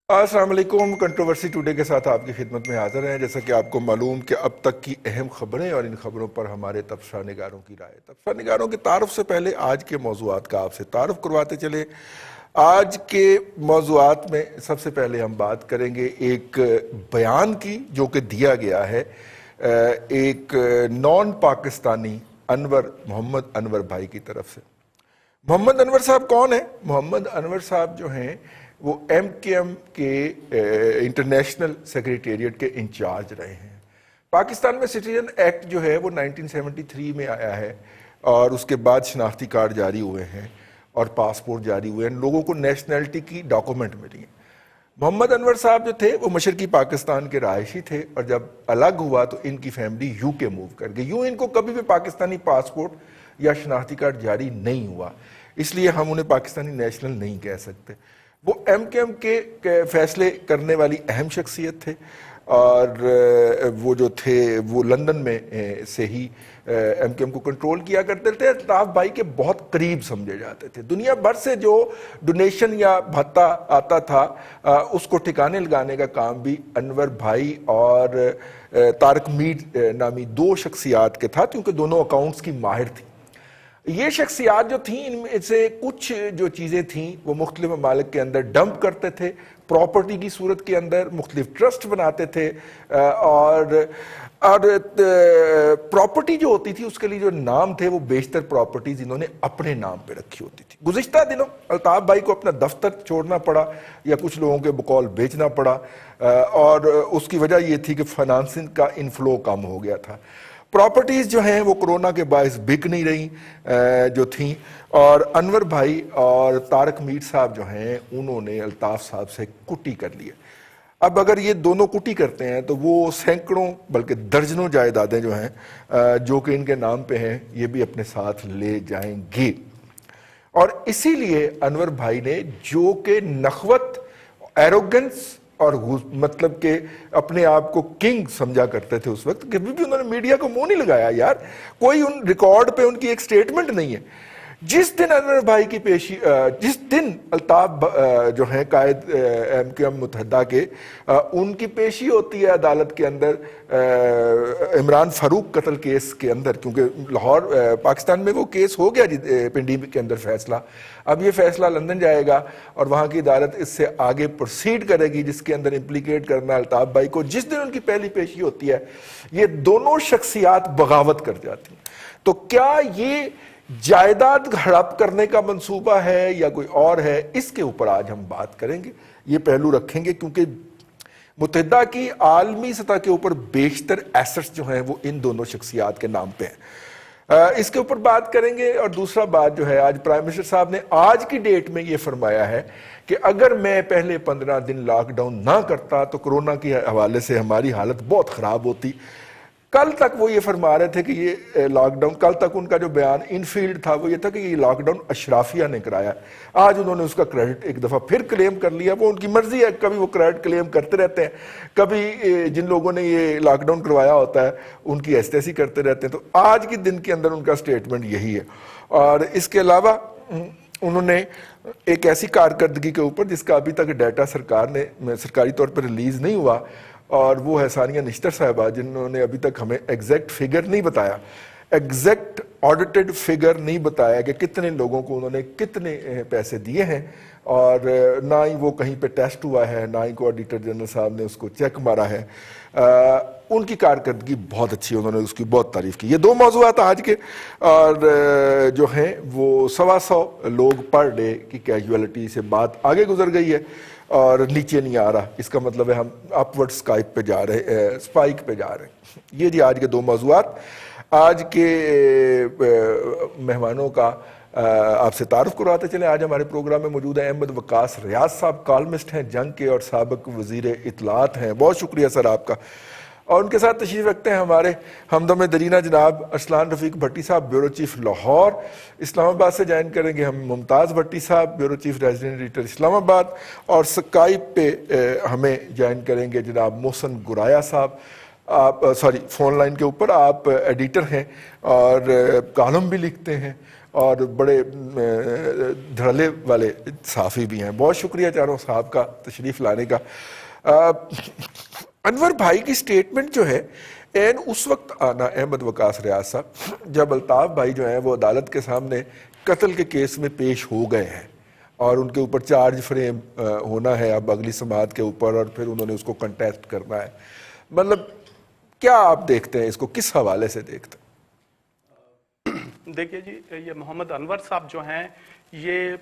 السلام علیکم۔ Controversy today کے ساتھ آپ کی خدمت میں حاضر ہیں۔ جیسا کہ آپ کو معلوم کہ اب تک کی اہم خبریں اور ان خبروں پر ہمارے تبصرہ نگاروں کی رائے۔ تبصرہ نگاروں کے تعارف سے پہلے آج کے موضوعات کا آپ سے تعارف کرواتے چلے۔ آج کے موضوعات میں سب سے پہلے ہم بات کریں گے ایک بیان کی جو کہ دیا گیا ہے ایک نان پاکستانی محمد انور بھائی کی طرف سے۔ محمد انور صاحب کون ہیں؟ محمد انور صاحب جو ہیں وہ ایم کے ایم کے انٹرنیشنل سیکریٹریٹ کے انچارج رہے ہیں۔ پاکستان میں سٹیزن ایکٹ جو ہے وہ 1973 میں آیا ہے اور اس کے بعد شناختی کارڈ جاری ہوئے ہیں اور پاسپورٹ جاری ہوئے ہیں، لوگوں کو نیشنلٹی کی ڈاکومنٹ ملی ہیں۔ محمد انور صاحب جو تھے وہ مشرقی پاکستان کے رہائشی تھے اور جب الگ ہوا تو ان کی فیملی یو کے موو کر گئی۔ یوں ان کو کبھی بھی پاکستانی پاسپورٹ یا شناختی کارڈ جاری نہیں ہوا، اس لیے ہم انہیں پاکستانی نیشنل نہیں کہہ سکتے۔ وہ ایم کے ایم کے فیصلے کرنے والی اہم شخصیت تھے اور وہ جو تھے وہ لندن میں سے ہی ایم کے ایم کو کنٹرول کیا کرتے تھے۔ الطاف بھائی کے بہت قریب سمجھے جاتے تھے۔ دنیا بھر سے جو ڈونیشن یا بھتہ آتا تھا اس کو ٹھکانے لگانے کا کام بھی انور بھائی اور طارق میر نامی دو شخصیات کے تھا، کیونکہ دونوں اکاؤنٹس کی ماہر تھیں۔ یہ شخصیات جو تھیں ان میں سے کچھ جو چیزیں تھیں وہ مختلف ممالک کے اندر ڈمپ کرتے تھے، پراپرٹی کی صورت کے اندر مختلف ٹرسٹ بناتے تھے اور پراپرٹی جو ہوتی تھی اس کے لیے جو نام تھے وہ بیشتر پراپرٹیز انہوں نے اپنے نام پہ رکھی ہوتی تھی۔ گزشتہ دنوں الطاف بھائی کو اپنا دفتر چھوڑنا پڑا یا کچھ لوگوں کے بقول بیچنا پڑا اور اس کی وجہ یہ تھی کہ فائنانسنگ کا انفلو کم ہو گیا تھا۔ پراپرٹیز جو ہیں وہ کرونا کے باعث بک نہیں رہیں جو تھیں، اور انور بھائی اور طارق میر صاحب جو ہیں انہوں نے الطاف صاحب سے کٹی کر لی ہے۔ اب اگر یہ دونوں کٹی کرتے ہیں تو وہ سینکڑوں بلکہ درجنوں جائیدادیں جو ہیں جو کہ ان کے نام پہ ہیں یہ بھی اپنے ساتھ لے جائیں گے۔ اور اسی لیے انور بھائی نے جو کہ نخوت، ایروگنس اور مطلب کہ اپنے آپ کو کنگ سمجھا کرتے تھے اس وقت، کبھی بھی انہوں نے میڈیا کو منہ نہیں لگایا یار، کوئی ان ریکارڈ پہ ان کی ایک سٹیٹمنٹ نہیں ہے۔ جس دن انور بھائی کی پیشی جس دن الطاف جو ہیں قائد ایم کے ایم متحدہ کے ان کی پیشی ہوتی ہے عدالت کے اندر عمران فاروق قتل کیس کے اندر، کیونکہ لاہور پاکستان میں وہ کیس ہو گیا پنڈی کے اندر فیصلہ، اب یہ فیصلہ لندن جائے گا اور وہاں کی عدالت اس سے آگے پروسیڈ کرے گی جس کے اندر امپلیکیٹ کرنا الطاف بھائی کو۔ جس دن ان کی پہلی پیشی ہوتی ہے یہ دونوں شخصیات بغاوت کر جاتی ہیں۔ تو کیا یہ جائیداد ہڑپ کرنے کا منصوبہ ہے یا کوئی اور ہے، اس کے اوپر آج ہم بات کریں گے، یہ پہلو رکھیں گے، کیونکہ متحدہ کی عالمی سطح کے اوپر بیشتر ایسٹس جو ہیں وہ ان دونوں شخصیات کے نام پہ ہیں۔ اس کے اوپر بات کریں گے۔ اور دوسرا بات جو ہے، آج پرائم منسٹر صاحب نے آج کی ڈیٹ میں یہ فرمایا ہے کہ اگر میں پہلے 15 دن لاک ڈاؤن نہ کرتا تو کرونا کے حوالے سے ہماری حالت بہت خراب ہوتی۔ کل تک وہ یہ فرما رہے تھے کہ یہ لاک ڈاؤن، کل تک ان کا جو بیان ان فیلڈ تھا وہ یہ تھا کہ یہ لاک ڈاؤن اشرافیہ نے کرایا۔ آج انہوں نے اس کا کریڈٹ ایک دفعہ پھر کلیم کر لیا۔ وہ ان کی مرضی ہے، کبھی وہ کریڈٹ کلیم کرتے رہتے ہیں، کبھی جن لوگوں نے یہ لاک ڈاؤن کروایا ہوتا ہے ان کی ایسی کرتے رہتے ہیں۔ تو آج کے دن کے اندر ان کا سٹیٹمنٹ یہی ہے۔ اور اس کے علاوہ انہوں نے ایک ایسی کارکردگی کے اوپر جس کا ابھی تک ڈیٹا سرکاری طور پر ریلیز نہیں ہوا، اور وہ ہے ثانیہ نشتر صاحبہ، جنہوں نے ابھی تک ہمیں ایگزیکٹ فگر نہیں بتایا، ایگزیکٹ آڈیٹڈ فگر نہیں بتایا کہ کتنے لوگوں کو انہوں نے کتنے پیسے دیے ہیں، اور نہ ہی وہ کہیں پہ ٹیسٹ ہوا ہے، نہ ہی کو آڈیٹر جنرل صاحب نے اس کو چیک مارا ہے۔ ان کی کارکردگی بہت اچھی، انہوں نے اس کی بہت تعریف کی۔ یہ دو موضوعات آج کے اور جو ہیں وہ 125 لوگ پر ڈے کی کیجویلٹی سے بات آگے گزر گئی ہے اور نیچے نہیں آ رہا، اس کا مطلب ہے ہم اپورڈ سپائک پہ جا رہے ہیں۔ یہ جی آج کے دو موضوعات۔ آج کے مہمانوں کا آپ سے تعارف کرواتے چلیں۔ آج ہمارے پروگرام میں موجود ہیں احمد وقاص ریاض صاحب، کالمسٹ ہیں، جنگ کے اور سابق وزیر اطلاعات ہیں، بہت شکریہ سر آپ کا۔ اور ان کے ساتھ تشریف رکھتے ہیں ہمارے ہمدم درینا جناب ارسلان رفیق بھٹی صاحب، بیورو چیف لاہور اسلام آباد سے جوائن کریں گے ہم ممتاز بھٹی صاحب، بیورو چیف ریزیڈنٹ ایڈیٹر اسلام آباد، اور سکائپ پہ ہمیں جوائن کریں گے جناب محسن گرایا صاحب۔ آپ فون لائن کے اوپر آپ ایڈیٹر ہیں اور کالم بھی لکھتے ہیں اور بڑے دھڑلے والے صحافی بھی ہیں. بہت شکریہ چاروں صاحب کا تشریف لانے کا. انور بھائی کی سٹیٹمنٹ جو ہے این اس وقت آنا احمد وقاص ریاض صاحب جب الطاف بھائی جو ہیں وہ عدالت کے سامنے قتل کے کیس میں پیش ہو گئے ہیں اور ان کے اوپر چارج فریم ہونا ہے اب اگلی سماعت کے اوپر, اور پھر انہوں نے اس کو کنٹیسٹ کرنا ہے. مطلب کیا آپ دیکھتے ہیں اس کو, کس حوالے سے دیکھتے ہیں؟ دیکھیے جی, یہ محمد انور صاحب جو ہیں یہ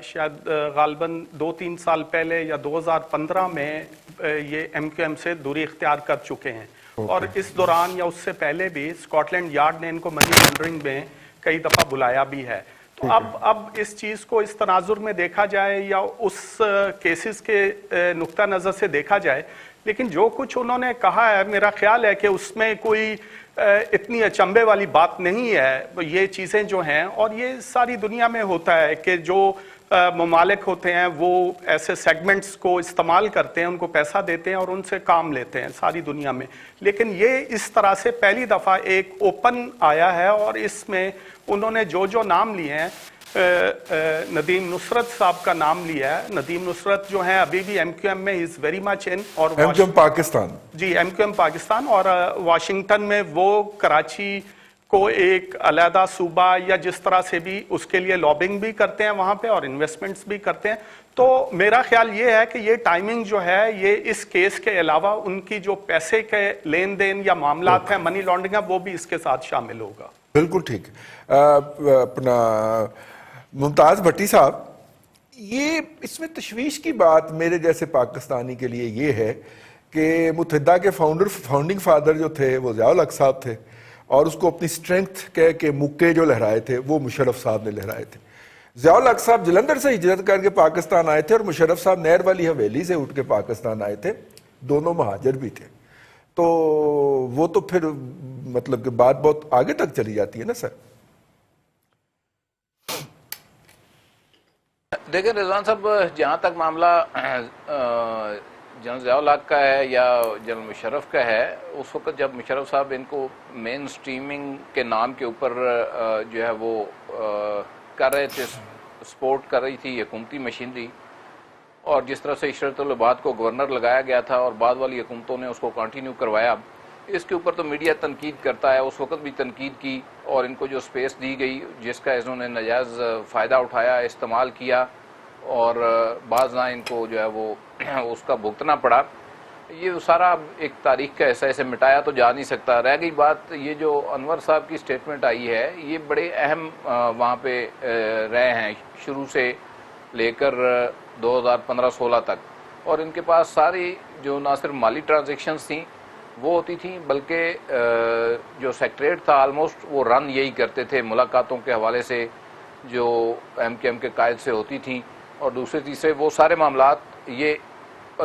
شاید غالباً 2-3 سال پہلے یا 2015 میں یہ ایم کیو ایم سے دوری اختیار کر چکے ہیں, اور اس دوران یا اس سے پہلے بھی اسکاٹ لینڈ یارڈ نے ان کو منی لانڈرنگ میں کئی دفعہ بلایا بھی ہے. تو اب اس چیز کو اس تناظر میں دیکھا جائے یا اس کیسز کے نقطہ نظر سے دیکھا جائے, لیکن جو کچھ انہوں نے کہا ہے میرا خیال ہے کہ اس میں کوئی اتنی اچنبے والی بات نہیں ہے. یہ چیزیں جو ہیں, اور یہ ساری دنیا میں ہوتا ہے کہ جو ممالک ہوتے ہیں وہ ایسے سیگمنٹس کو استعمال کرتے ہیں, ان کو پیسہ دیتے ہیں اور ان سے کام لیتے ہیں ساری دنیا میں. لیکن یہ اس طرح سے پہلی دفعہ ایک اوپن آیا ہے, اور اس میں انہوں نے جو نام لیے ہیں, ندیم نصرت صاحب کا نام لیا ہے. ندیم نصرت جو ہیں ابھی بھی ایم کیو ایم میں از ویری مچ ان, اور ایم کیو ایم پاکستان, جی ایم کیو ایم پاکستان, اور واشنگٹن میں وہ کراچی کو ایک علیحدہ صوبہ یا جس طرح سے بھی اس کے لیے لابنگ بھی کرتے ہیں وہاں پہ, اور انویسٹمنٹس بھی کرتے ہیں. تو میرا خیال یہ ہے کہ یہ ٹائمنگ جو ہے یہ اس کیس کے علاوہ ان کی جو پیسے کے لین دین یا معاملات ہیں منی لانڈرنگ, وہ بھی اس کے ساتھ شامل ہوگا. بالکل ٹھیک. اپنا ممتاز بھٹی صاحب, یہ اس میں تشویش کی بات میرے جیسے پاکستانی کے لیے یہ ہے کہ متحدہ کے فاؤنڈنگ فادر جو تھے وہ ضیاء الحق صاحب تھے, اور اس کو اپنی سٹرینگتھ کہہ کے مکے جو لہرائے تھے وہ مشرف صاحب نے لہرائے تھے. ضیاء الحق صاحب جلندھر سے ہجرت کر کے پاکستان آئے تھے, اور مشرف صاحب نہر والی حویلی سے اٹھ کے پاکستان آئے تھے. دونوں مہاجر بھی تھے. تو وہ تو پھر مطلب کہ بات بہت آگے تک چلی جاتی ہے نا سر. دیکھیں رضوان صاحب, جہاں تک معاملہ جنرل ضیاء الحق کا ہے یا جنرل مشرف کا ہے, اس وقت جب مشرف صاحب ان کو مین سٹریمنگ کے نام کے اوپر جو ہے وہ کر رہے تھے, سپورٹ کر رہی تھی حکومتی مشینری, اور جس طرح سے عشرت العباد کو گورنر لگایا گیا تھا اور بعد والی حکومتوں نے اس کو کنٹینیو کروایا, اس کے اوپر تو میڈیا تنقید کرتا ہے. اس وقت بھی تنقید کی, اور ان کو جو سپیس دی گئی جس کا انہوں نے ناجائز فائدہ اٹھایا, استعمال کیا, اور بعض نہ ان کو جو ہے وہ اس کا بھگتنا پڑا. یہ سارا ایک تاریخ کا حصہ اسے مٹایا تو جا نہیں سکتا. رہ گئی بات یہ جو انور صاحب کی سٹیٹمنٹ آئی ہے, یہ بڑے اہم وہاں پہ رہے ہیں شروع سے لے کر 2015-16 تک, اور ان کے پاس ساری جو نہ صرف مالی ٹرانزیکشنز تھیں وہ ہوتی تھیں, بلکہ جو سیکٹریٹ تھا آلموسٹ وہ رن یہی کرتے تھے ملاقاتوں کے حوالے سے جو ایم کے ایم کے قائد سے ہوتی تھیں, اور دوسرے تیسرے وہ سارے معاملات یہ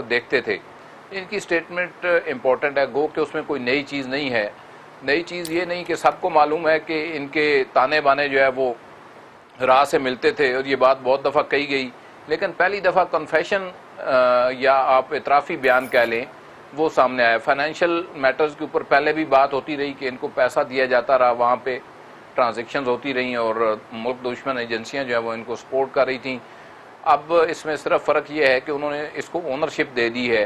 دیکھتے تھے. ان کی سٹیٹمنٹ امپورٹنٹ ہے, گو کہ اس میں کوئی نئی چیز نہیں ہے. نئی چیز یہ نہیں کہ سب کو معلوم ہے کہ ان کے تانے بانے جو ہے وہ راہ سے ملتے تھے, اور یہ بات بہت دفعہ کہی گئی, لیکن پہلی دفعہ کنفیشن یا آپ اعترافی بیان کہہ لیں وہ سامنے آیا. فائنینشیل میٹرز کے اوپر پہلے بھی بات ہوتی رہی کہ ان کو پیسہ دیا جاتا رہا, وہاں پہ ٹرانزیکشنز ہوتی رہیں, اور ملک دشمن ایجنسیاں جو ہیں وہ ان کو سپورٹ کر رہی تھیں. اب اس میں صرف فرق یہ ہے کہ انہوں نے اس کو اونرشپ دے دی ہے,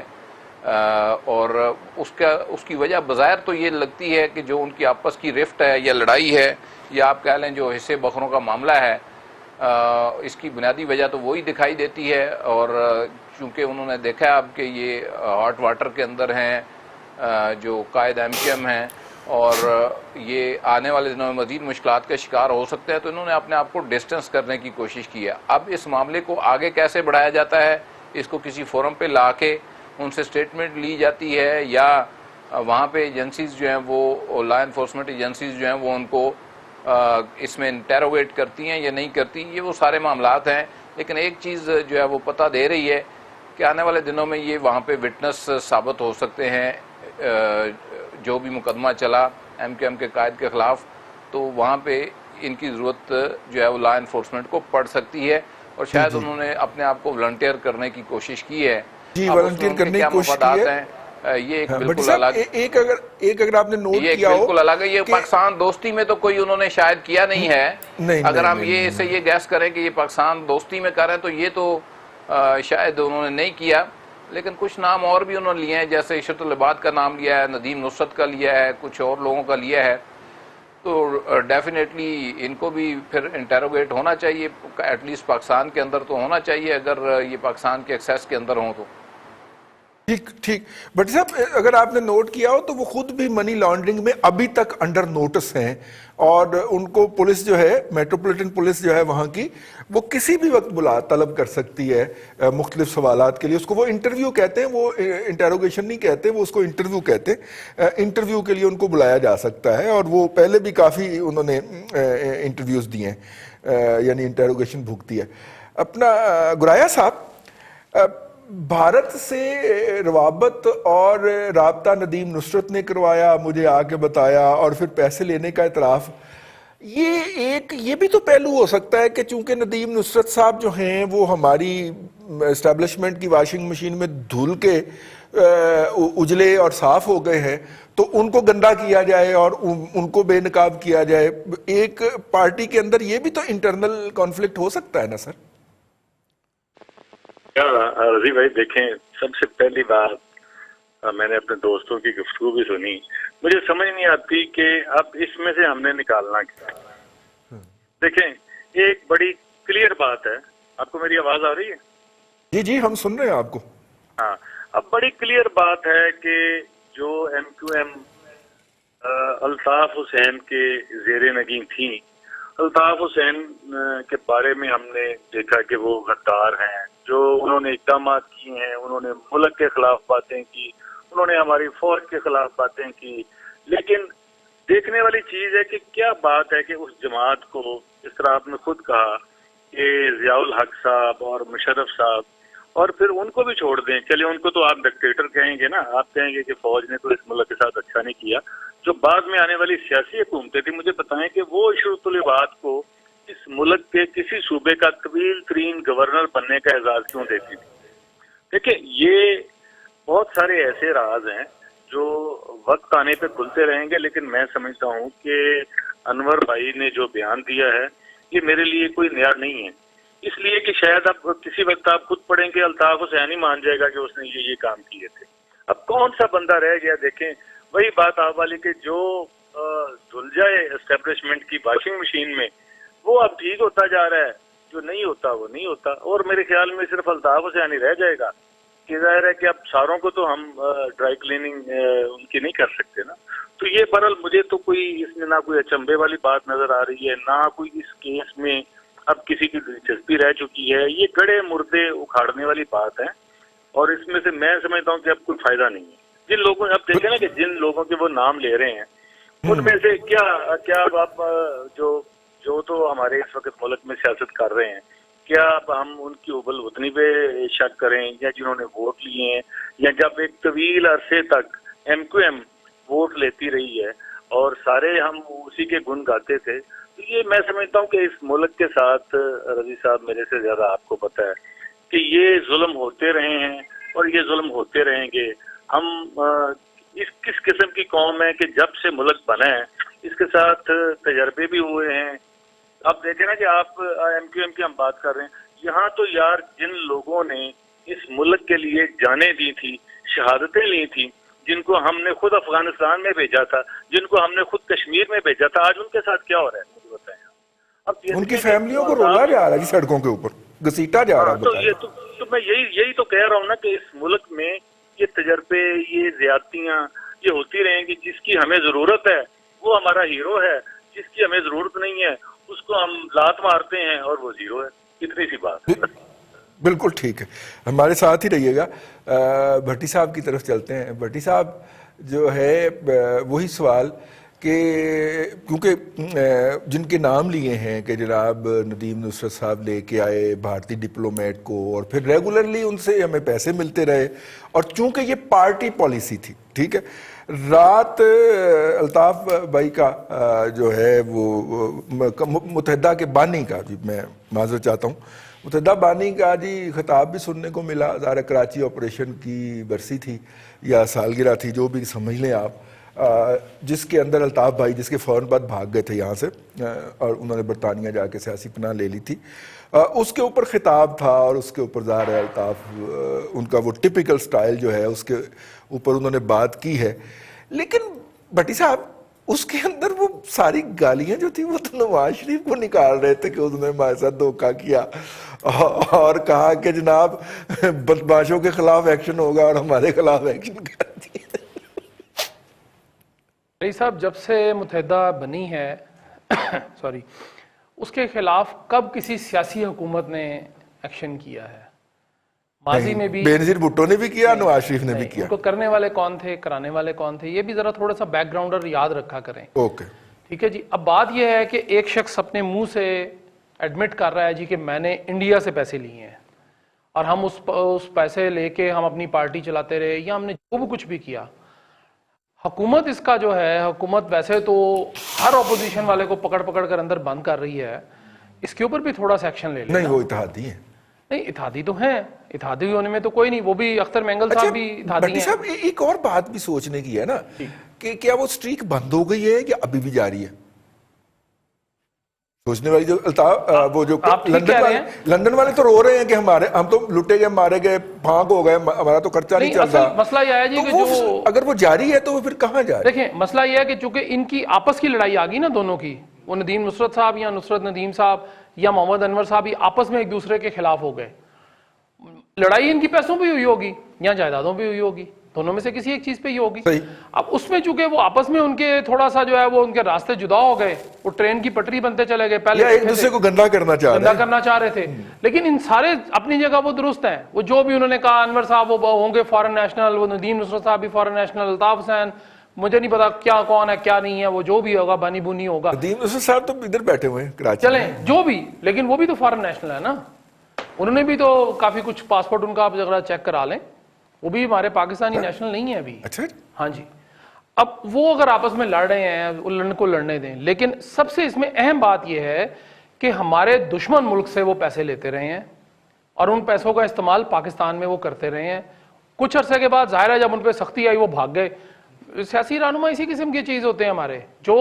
اور اس کی وجہ بظاہر تو یہ لگتی ہے کہ جو ان کی آپس کی رفٹ ہے یا لڑائی ہے, یا آپ کہہ لیں جو حصے بکھروں کا معاملہ ہے, اس کی بنیادی وجہ تو وہی دکھائی دیتی ہے. اور چونکہ انہوں نے دیکھا اب کہ یہ ہاٹ واٹر کے اندر ہیں جو قائد ایم کیو ایم ہیں, اور یہ آنے والے دنوں میں مزید مشکلات کا شکار ہو سکتے ہیں, تو انہوں نے اپنے آپ کو ڈسٹنس کرنے کی کوشش کی ہے. اب اس معاملے کو آگے کیسے بڑھایا جاتا ہے, اس کو کسی فورم پہ لا کے ان سے سٹیٹمنٹ لی جاتی ہے, یا وہاں پہ ایجنسیز جو ہیں وہ لا انفورسمنٹ ایجنسیز جو ہیں وہ ان کو اس میں انٹیروگیٹ کرتی ہیں یا نہیں کرتی, یہ وہ سارے معاملات ہیں. لیکن ایک چیز جو ہے وہ پتہ دے رہی ہے کہ آنے والے دنوں میں یہ وہاں پہ وٹنس ثابت ہو سکتے ہیں. جو بھی مقدمہ چلا ایم کیو ایم کے قائد کے خلاف, تو وہاں پہ ان کی ضرورت جو ہے وہ لا انفورسمنٹ کو پڑ سکتی ہے, اور شاید انہوں نے اپنے آپ کو والنٹیئر کرنے کی کوشش کی ہے. جی والنٹیئر کرنے کی کوشش کی ہے. یہ ایک بٹ بالکل صاحب الگ ایک اگر آپ نے نوٹ یہ ایک کیا ہو بالکل الگ ہے. یہ پاکستان دوستی میں تو کوئی انہوں نے شاید کیا نہیں ہے. نہیں، اگر ہم نہیں، یہ سے یہ گیس کریں کہ یہ پاکستان دوستی میں کر رہے ہیں تو یہ تو شاید انہوں نے نہیں کیا. لیکن کچھ نام اور بھی انہوں نے لیے ہیں, جیسے عشرت العباد کا نام لیا ہے, ندیم نصرت کا لیا ہے, کچھ اور لوگوں کا لیا ہے. تو ڈیفینیٹلی ان کو بھی پھر انٹیروگیٹ ہونا چاہیے, ایٹ لیسٹ پاکستان کے اندر تو ہونا چاہیے, اگر یہ پاکستان کے ایکسیس کے اندر ہوں تو. ٹھیک. بٹ صاحب اگر آپ نے نوٹ کیا ہو تو وہ خود بھی منی لانڈرنگ میں ابھی تک انڈر نوٹس ہیں, اور ان کو پولیس جو ہے, میٹروپولیٹن پولیس جو ہے وہاں کی, وہ کسی بھی وقت بلا طلب کر سکتی ہے مختلف سوالات کے لیے. اس کو وہ انٹرویو کہتے ہیں, وہ انٹیروگیشن نہیں کہتے, وہ اس کو انٹرویو کہتے ہیں. انٹرویو کے لیے ان کو بلایا جا سکتا ہے, اور وہ پہلے بھی کافی انہوں نے انٹرویوز دیے ہیں, یعنی انٹیروگیشن بھگتی ہے. اپنا گرایا صاحب, بھارت سے روابط اور رابطہ ندیم نصرت نے کروایا, مجھے آ کے بتایا, اور پھر پیسے لینے کا اعتراف. یہ بھی تو پہلو ہو سکتا ہے کہ چونکہ ندیم نصرت صاحب جو ہیں وہ ہماری اسٹیبلشمنٹ کی واشنگ مشین میں دھل کے اجلے اور صاف ہو گئے ہیں, تو ان کو گندا کیا جائے اور ان کو بے نقاب کیا جائے. ایک پارٹی کے اندر یہ بھی تو انٹرنل کانفلکٹ ہو سکتا ہے نا سر؟ رضی بھائی دیکھیں, سب سے پہلی بات میں نے اپنے دوستوں کی گفتگو بھی سنی, مجھے سمجھ نہیں آتی کہ اب اس میں سے ہم نے نکالنا کیا. دیکھیں ایک بڑی کلیئر بات ہے, آپ کو میری آواز آ رہی ہے؟ جی ہم سن رہے ہیں آپ کو. ہاں, اب بڑی کلیئر بات ہے کہ جو M Q M Altaf Hussain کے زیر نگین تھیں, الطاف حسین کے بارے میں ہم نے دیکھا کہ وہ غدار ہیں, جو انہوں نے اقدامات کیے ہیں, انہوں نے ملک کے خلاف باتیں کی, انہوں نے ہماری فوج کے خلاف باتیں کی. لیکن دیکھنے والی چیز ہے کہ کیا بات ہے کہ اس جماعت کو, اس طرح آپ نے خود کہا کہ ضیاء الحق صاحب اور مشرف صاحب, اور پھر ان کو بھی چھوڑ دیں, چلے ان کو تو آپ ڈکٹیٹر کہیں گے نا, آپ کہیں گے کہ فوج نے تو اس ملک کے ساتھ اچھا نہیں کیا. جو بعد میں آنے والی سیاسی حکومتیں تھیں, مجھے بتائیں کہ وہ عشرت العباد کو اس ملک کے کسی صوبے کا طویل ترین گورنر بننے کا اعزاز کیوں دیتی تھی؟ دیکھیں یہ بہت سارے ایسے راز ہیں جو وقت آنے پہ کھلتے رہیں گے, لیکن میں سمجھتا ہوں کہ انور بھائی نے جو بیان دیا ہے یہ میرے لیے کوئی نیا نہیں ہے, اس لیے کہ شاید اب کسی وقت آپ خود پڑھیں گے الطاف حسین ہی مان جائے گا کہ اس نے یہ کام کیے تھے. اب کون سا بندہ رہ گیا؟ دیکھیں وہی بات آپ والی کہ جو دھل جائے اسٹیبلشمنٹ کی واشنگ مشین میں وہ اب ٹھیک ہوتا جا رہا ہے, جو نہیں ہوتا وہ نہیں ہوتا. اور میرے خیال میں صرف الطاف حسین ہی رہ جائے گا, کہ ظاہر ہے کہ اب ساروں کو تو ہم ڈرائی کلیننگ ان کی نہیں کر سکتے نا. تو یہ برحال مجھے تو کوئی اس میں نہ کوئی اچنبے والی بات نظر آ رہی ہے, نہ کوئی اس کیس میں اب کسی کی دلچسپی رہ چکی ہے. یہ گڑے مردے اکھاڑنے والی بات ہے, اور اس میں سے میں سمجھتا ہوں کہ اب کوئی فائدہ نہیں ہے. جن لوگوں اب دیکھیں نا کہ جن لوگوں کے وہ نام لے رہے ہیں, ان میں سے کیا آپ جو تو ہمارے اس وقت ملک میں سیاست کر رہے ہیں, کیا اب ہم ان کی ابل وطنی پہ شک کریں, یا جنہوں نے ووٹ لیے ہیں, یا جب ایک طویل عرصے تک ایم کیو ایم ووٹ لیتی رہی ہے اور سارے ہم اسی کے گن گاتے تھے, تو یہ میں سمجھتا ہوں کہ اس ملک کے ساتھ, رضی صاحب میرے سے زیادہ آپ کو پتہ ہے کہ یہ ظلم ہوتے رہے ہیں اور یہ ظلم ہوتے رہیں گے. ہم اس کس قسم کی قوم ہے کہ جب سے ملک بنا ہے اس کے ساتھ تجربے بھی ہوئے ہیں. آپ دیکھیں نا کہ آپ ایم کیو ایم کی ہم بات کر رہے ہیں, یہاں تو یار جن لوگوں نے اس ملک کے لیے جانیں دی تھی, شہادتیں لی تھیں, جن کو ہم نے خود افغانستان میں بھیجا تھا, جن کو ہم نے خود کشمیر میں بھیجا تھا, آج ان کے ساتھ کیا ہو رہا ہے مجھے بتائیں. اب ان کی فیملیوں کو رولا جا رہا ہے جی, سڑکوں کے اوپر گھسیٹا جا رہا ہے. تو میں یہی تو کہہ رہا ہوں نا کہ اس ملک میں یہ تجربے, یہ زیادتیاں یہ ہوتی رہیں گی. جس کی ہمیں ضرورت ہے وہ ہمارا ہیرو ہے, جس کی ہمیں ضرورت نہیں ہے اس کو ہم لات مارتے ہیں اور وہ زیرو ہے. اتنی سی بات. بالکل ٹھیک ہے, ہمارے ساتھ ہی رہیے گا. بھٹی صاحب کی طرف چلتے ہیں. بھٹی صاحب جو ہے وہی سوال کہ کیونکہ جن کے نام لیے ہیں کہ جناب ندیم نصرت صاحب لے کے آئے بھارتی ڈپلومیٹ کو, اور پھر ریگولرلی ان سے ہمیں پیسے ملتے رہے, اور چونکہ یہ پارٹی پالیسی تھی, ٹھیک ہے, رات الطاف بھائی کا جو ہے وہ متحدہ کے بانی کا, جی میں معذرت چاہتا ہوں, متحدہ بانی کا جی خطاب بھی سننے کو ملا. ظاہر کراچی آپریشن کی برسی تھی یا سالگرہ تھی, جو بھی سمجھ لیں آپ, جس کے اندر الطاف بھائی جس کے فوراً بعد بھاگ گئے تھے یہاں سے اور انہوں نے برطانیہ جا کے سیاسی پناہ لے لی تھی, اس کے اوپر خطاب تھا اور اس کے اوپر ظاہر ہے الطاف ان کا وہ ٹپیکل سٹائل جو ہے اس کے اوپر انہوں نے بات کی ہے. لیکن بھٹی صاحب اس کے اندر وہ ساری گالیاں جو تھی وہ تو نواز شریف کو نکال رہے تھے کہ انہوں نے ہمارے ساتھ دھوکہ کیا اور کہا کہ جناب بدماشوں کے خلاف ایکشن ہوگا اور ہمارے خلاف ایکشن کر دیا. رئیس صاحب جب سے متحدہ بنی ہے سوری اس کے خلاف کب کسی سیاسی حکومت نے ایکشن کیا ہے؟ ماضی میں بھی بینظیر بھٹو نے بھی کیا, نواز شریف نے بھی کیا. ان کو کرنے والے کون تھے, کرانے والے کون تھے, یہ بھی ذرا تھوڑا سا بیک گراؤنڈر یاد رکھا کریں. اوکے ٹھیک ہے جی. اب بات یہ ہے کہ ایک شخص اپنے منہ سے ایڈمٹ کر رہا ہے جی کہ میں نے انڈیا سے پیسے لیے ہیں اور ہم اس پیسے لے کے ہم اپنی پارٹی چلاتے رہے یا ہم نے جو بھی کچھ بھی کیا. حکومت اس کا جو ہے, حکومت ویسے تو ہر اپوزیشن والے کو پکڑ پکڑ کر اندر بند کر رہی ہے, اس کے اوپر بھی تھوڑا سا ایکشن لے لیں. نہیں وہ اتحادی ہیں. نہیں اتحادی تو ہیں, اتحادی ہونے میں تو کوئی نہیں, وہ بھی اختر مینگل صاحب بھی اتحادی بھٹی ہیں. صاحب ایک اور بات بھی سوچنے کی ہے نا کہ کیا وہ سٹریک بند ہو گئی ہے یا ابھی بھی جاری ہے؟ سوچنے والی جو الطاف وہ جو لندن والے تو رو رہے ہیں کہ ہم تو لٹے گئے, مارے گئے, پھانک ہو گئے, ہمارا تو خرچہ نہیں چل رہا. مسئلہ یہ ہے جی کہ جو اگر وہ جاری ہے تو وہ پھر کہاں جا رہا ہے؟ دیکھیں مسئلہ یہ ہے کہ چونکہ ان کی آپس کی لڑائی آ گئی نا دونوں کی, وہ ندیم نصرت صاحب یا نصرت ندیم صاحب یا محمد انور صاحب ہی آپس میں ایک دوسرے کے خلاف ہو گئے. لڑائی ان کی پیسوں پہ ہوئی ہوگی یا جائیدادوں پہ ہوئی ہوگی, دونوں میں سے کسی ایک چیز پہ ہی ہوگی. اب اس میں چونکہ وہ آپس میں ان کے تھوڑا سا جو ہے وہ ان کے راستے جدا ہو گئے, وہ ٹرین کی پٹری بنتے چلے گئے, پہلے ایک دوسرے کو گندا کرنا چاہ رہے تھے. لیکن ان سارے اپنی جگہ وہ درست ہیں. وہ جو بھی انہوں نے کہا, انور صاحب وہ ہوں گے فارن نیشنل, وہ ندیم نصرت صاحب بھی فارن نیشنل, الطاف حسین مجھے نہیں پتا کیا کون ہے کیا نہیں ہے, وہ جو بھی ہوگا بانی بونی ہوگا. ندیم نصرت صاحب تو ادھر بیٹھے ہوئے ہیں کراچی, چلیں جو بھی, لیکن وہ بھی تو فارن نیشنل ہے نا, انہوں نے بھی تو کافی کچھ پاسپورٹ ان کا آپ ذرا چیک کرا لیں, وہ بھی ہمارے پاکستانی نیشنل نہیں ہے ابھی. اچھا ہاں جی. اب وہ اگر آپس میں لڑ رہے ہیں ان کو لڑنے دیں, لیکن سب سے اس میں اہم بات یہ ہے کہ ہمارے دشمن ملک سے وہ پیسے لیتے رہے ہیں اور ان پیسوں کا استعمال پاکستان میں وہ کرتے رہے ہیں. کچھ عرصے کے بعد ظاہر ہے جب ان پہ سختی آئی وہ بھاگ گئے. سیاسی رہنما اسی قسم کی چیز ہوتے ہیں ہمارے, جو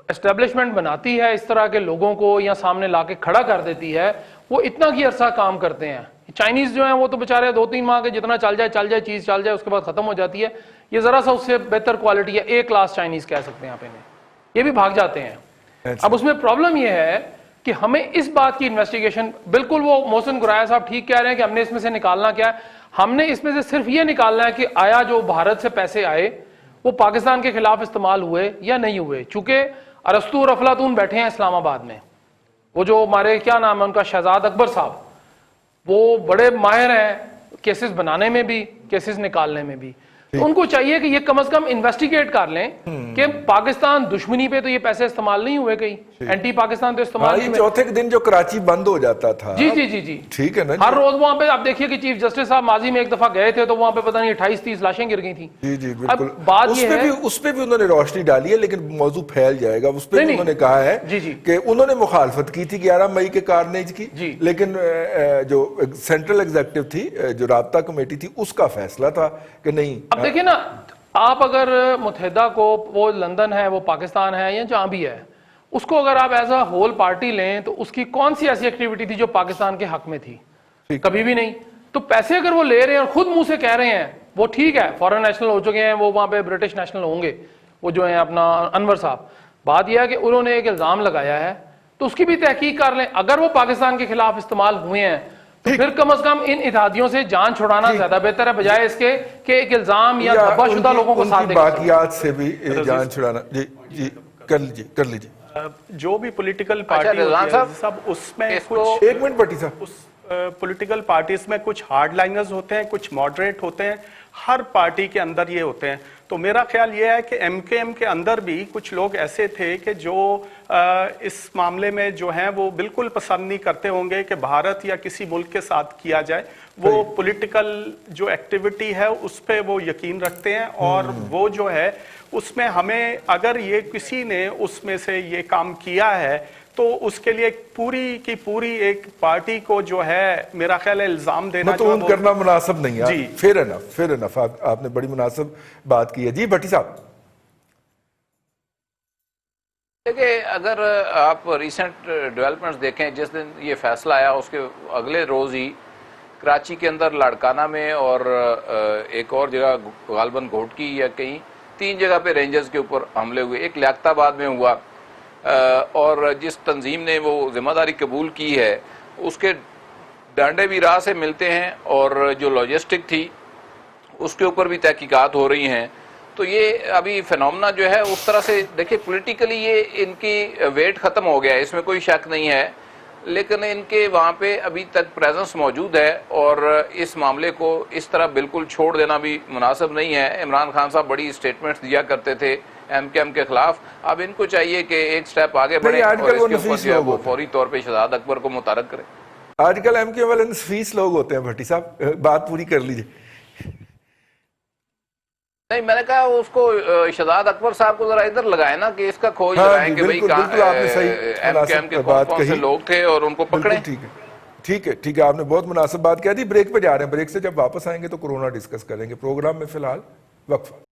اسٹیبلشمنٹ بناتی ہے اس طرح کے لوگوں کو یا سامنے لا کے کھڑا کر دیتی ہے, وہ اتنا کی عرصہ کام کرتے ہیں. چائنیز جو ہیں وہ تو بیچارے 2-3 ماہ کے جتنا چل جائے چیز چل جائے اس کے بعد ختم ہو جاتی ہے. یہ ذرا سا اس سے بہتر کوالٹی ہے, اے کلاس چائنیز کہہ سکتے ہیں آپ انہیں, یہ بھی بھاگ جاتے ہیں. اب اس میں پرابلم یہ ہے کہ ہمیں اس بات کی انویسٹیگیشن, بالکل وہ محسن گرایا صاحب ٹھیک کہہ رہے ہیں کہ ہم نے اس میں سے نکالنا کیا ہے, ہم نے اس میں سے صرف یہ نکالنا ہے کہ آیا جو بھارت سے پیسے آئے وہ پاکستان کے خلاف استعمال ہوئے یا نہیں ہوئے. چونکہ ارسطو اور افلاطون بیٹھے ہیں اسلام آباد میں, وہ جو ہمارے کیا نام ہے ان کا, شہزاد اکبر صاحب, وہ بڑے ماہر ہیں کیسز بنانے میں بھی کیسز نکالنے میں بھی. تو ان کو چاہیے کہ یہ کم از کم انویسٹیگیٹ کر لیں کہ پاکستان دشمنی پہ تو یہ پیسے استعمال نہیں ہوئے, کہیں اینٹی پاکستان تو استعمال نہیں ہوئے. چوتھے دن جو کراچی بند ہو جاتا تھا, جی جی جی جی ٹھیک ہے نا, ہر روز وہاں پہ آپ دیکھیے کہ چیف جسٹس صاحب ماضی میں ایک دفعہ گئے تھے تو وہاں پہ پتہ نہیں 28-30 لاشیں گر گئی تھیں. جی جی بالکل. اس پہ بھی انہوں نے روشنی ڈالی ہے, لیکن موضوع پھیل جائے گا. اس پہ بھی انہوں نے کہا ہے کہ انہوں نے مخالفت کی تھی 11 مئی کے کارنیج کی, لیکن جو سینٹرل ایگزیکٹو تھی, جو رابطہ کمیٹی تھی, اس کا فیصلہ تھا کہ نہیں. اب دیکھیں نا, آپ اگر متحدہ کو, وہ لندن ہے, وہ پاکستان ہے یا جہاں بھی ہے, اس کو اگر آپ ایز اے ہول پارٹی لیں تو اس کی کون سی ایسی ایکٹیویٹی تھی جو پاکستان کے حق میں تھی؟ کبھی بھی نہیں. تو پیسے اگر وہ لے رہے ہیں اور خود منہ سے کہہ رہے ہیں, وہ ٹھیک ہے فارن نیشنل ہو چکے ہیں, وہ وہاں پہ برٹش نیشنل ہوں گے, وہ جو ہیں اپنا انور صاحب. بات یہ ہے کہ انہوں نے ایک الزام لگایا ہے تو اس کی بھی تحقیق کر لیں. اگر وہ پاکستان کے خلاف استعمال ہوئے ہیں تو پھر کم از کم ان اتحادیوں سے جان چھڑانا زیادہ بہتر ہے, بجائے اس کے کہ ایک الزام یا دھبا شدہ لوگوں کو ساتھ دے کر باقیات سے بھی جان چھڑانا. جی جی کر لیجیے. جو بھی پولیٹیکل پارٹی سب اس میں کچھ, ایک منٹ بٹی صاحب, پولیٹیکل پارٹیز میں کچھ ہارڈ لائنرز ہوتے ہیں, کچھ ماڈریٹ ہوتے ہیں, ہر پارٹی کے اندر یہ ہوتے ہیں. تو میرا خیال یہ ہے کہ ایم کے ایم کے اندر بھی کچھ لوگ ایسے تھے کہ جو اس معاملے میں جو ہیں وہ بالکل پسند نہیں کرتے ہوں گے کہ بھارت یا کسی ملک کے ساتھ کیا جائے. وہ پولیٹیکل جو ایکٹیویٹی ہے اس پہ وہ یقین رکھتے ہیں, اور وہ جو ہے اس میں ہمیں, اگر یہ کسی نے اس میں سے یہ کام کیا ہے تو اس کے لیے ایک پوری کی پوری ایک پارٹی کو جو ہے میرا خیال ہے الزام دینا جو ہے متون کرنا مناسب نہیں ہے. جی فیر انف آپ نے بڑی مناسب بات کی ہے. جی بھٹی صاحب. دیکھیں اگر آپ ریسنٹ ڈیولپمنٹس دیکھیں، جس دن یہ فیصلہ آیا اس کے اگلے روز ہی کراچی کے اندر لاڑکانہ میں اور ایک اور جگہ غالباً گھوٹکی یا کہیں 3 جگہ پہ رینجرز کے اوپر حملے ہوئے. ایک لیاقت آباد میں ہوا اور جس تنظیم نے وہ ذمہ داری قبول کی ہے اس کے ڈانڈے بھی راہ سے ملتے ہیں اور جو لاجسٹک تھی اس کے اوپر بھی تحقیقات ہو رہی ہیں. تو یہ ابھی فینومنا جو ہے اس طرح سے دیکھیں پولیٹیکلی یہ ان کی ویٹ ختم ہو گیا ہے، اس میں کوئی شک نہیں ہے، لیکن ان کے وہاں پہ ابھی تک پریزنس موجود ہے اور اس معاملے کو اس طرح بالکل چھوڑ دینا بھی مناسب نہیں ہے. عمران خان صاحب بڑی اسٹیٹمنٹس دیا کرتے تھے MKM کے خلاف، اب ان کو چاہیے کہ ایک سٹیپ آگے بڑھیں اور اس کے اوپر جو ہے وہ فوری طور پہ شہزاد اکبر کو متحرک کریں. آج کل MKM والے نفیس لوگ ہوتے ہیں. بھٹی صاحب بات پوری کر لیجیے. نہیں میں نے کہا اس کو شہزاد اکبر صاحب کو ذرا ادھر لگائیں نا کہ اس کا کھوج لگائیں کہ بھئی MKM کے کون سے لوگ تھے اور ان کو پکڑیں. ٹھیک ہے آپ نے بہت مناسب بات کہہ دی. بریک پہ جا رہے ہیں، بریک سے جب واپس آئیں گے تو کورونا ڈسکس کریں گے. پروگرام میں فی الحال وقفہ.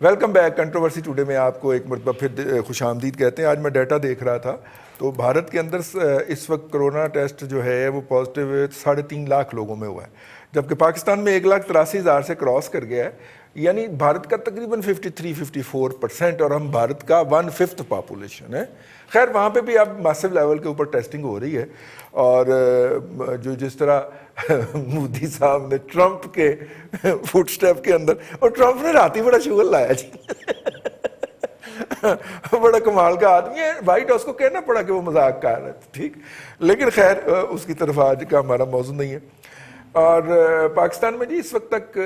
Welcome back. کنٹروورسی ٹوڈے میں آپ کو ایک مرتبہ پھر خوش آمدید کہتے ہیں. آج میں ڈیٹا دیکھ رہا تھا تو بھارت کے اندر اس وقت کرونا ٹیسٹ جو ہے وہ پازیٹیو 3.5 لاکھ لوگوں میں ہوا ہے، جبکہ پاکستان میں 1,83,000 سے کراس کر گیا ہے. یعنی بھارت کا تقریباً 53-54% اور ہم بھارت کا 1/5 پاپولیشن ہے. خیر وہاں پہ بھی اب میسو لیول کے اوپر ٹیسٹنگ ہو رہی ہے اور جو جس طرح مودی صاحب نے ٹرمپ کے فٹ سٹیپ کے اندر، اور ٹرمپ نے رات ہی بڑا شغل لایا جی بڑا کمال کا آدمی ہے. وائٹ ہاؤس کو کہنا پڑا کہ وہ مذاق کر رہا ہے، ٹھیک، لیکن خیر اس کی طرف آج کا ہمارا موضوع نہیں ہے. اور پاکستان میں جی اس وقت تک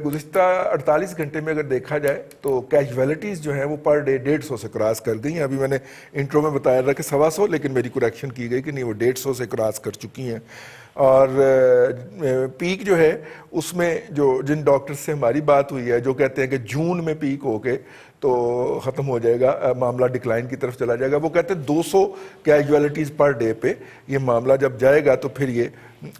گزشتہ 48 گھنٹے میں اگر دیکھا جائے تو کیجویلٹیز جو ہیں وہ پر ڈے 150 سے کراس کر گئی ہیں. ابھی میں نے انٹرو میں بتایا تھا کہ 125 لیکن میری کریکشن کی گئی کہ نہیں، وہ 150 سے کراس کر چکی ہیں. اور پیک جو ہے اس میں جو جن ڈاکٹر سے ہماری بات ہوئی ہے جو کہتے ہیں کہ جون میں پیک ہو کے تو ختم ہو جائے گا، معاملہ ڈکلائن کی طرف چلا جائے گا. وہ کہتے ہیں 200 کیجویلٹیز پر ڈے پہ یہ معاملہ جب جائے گا تو پھر یہ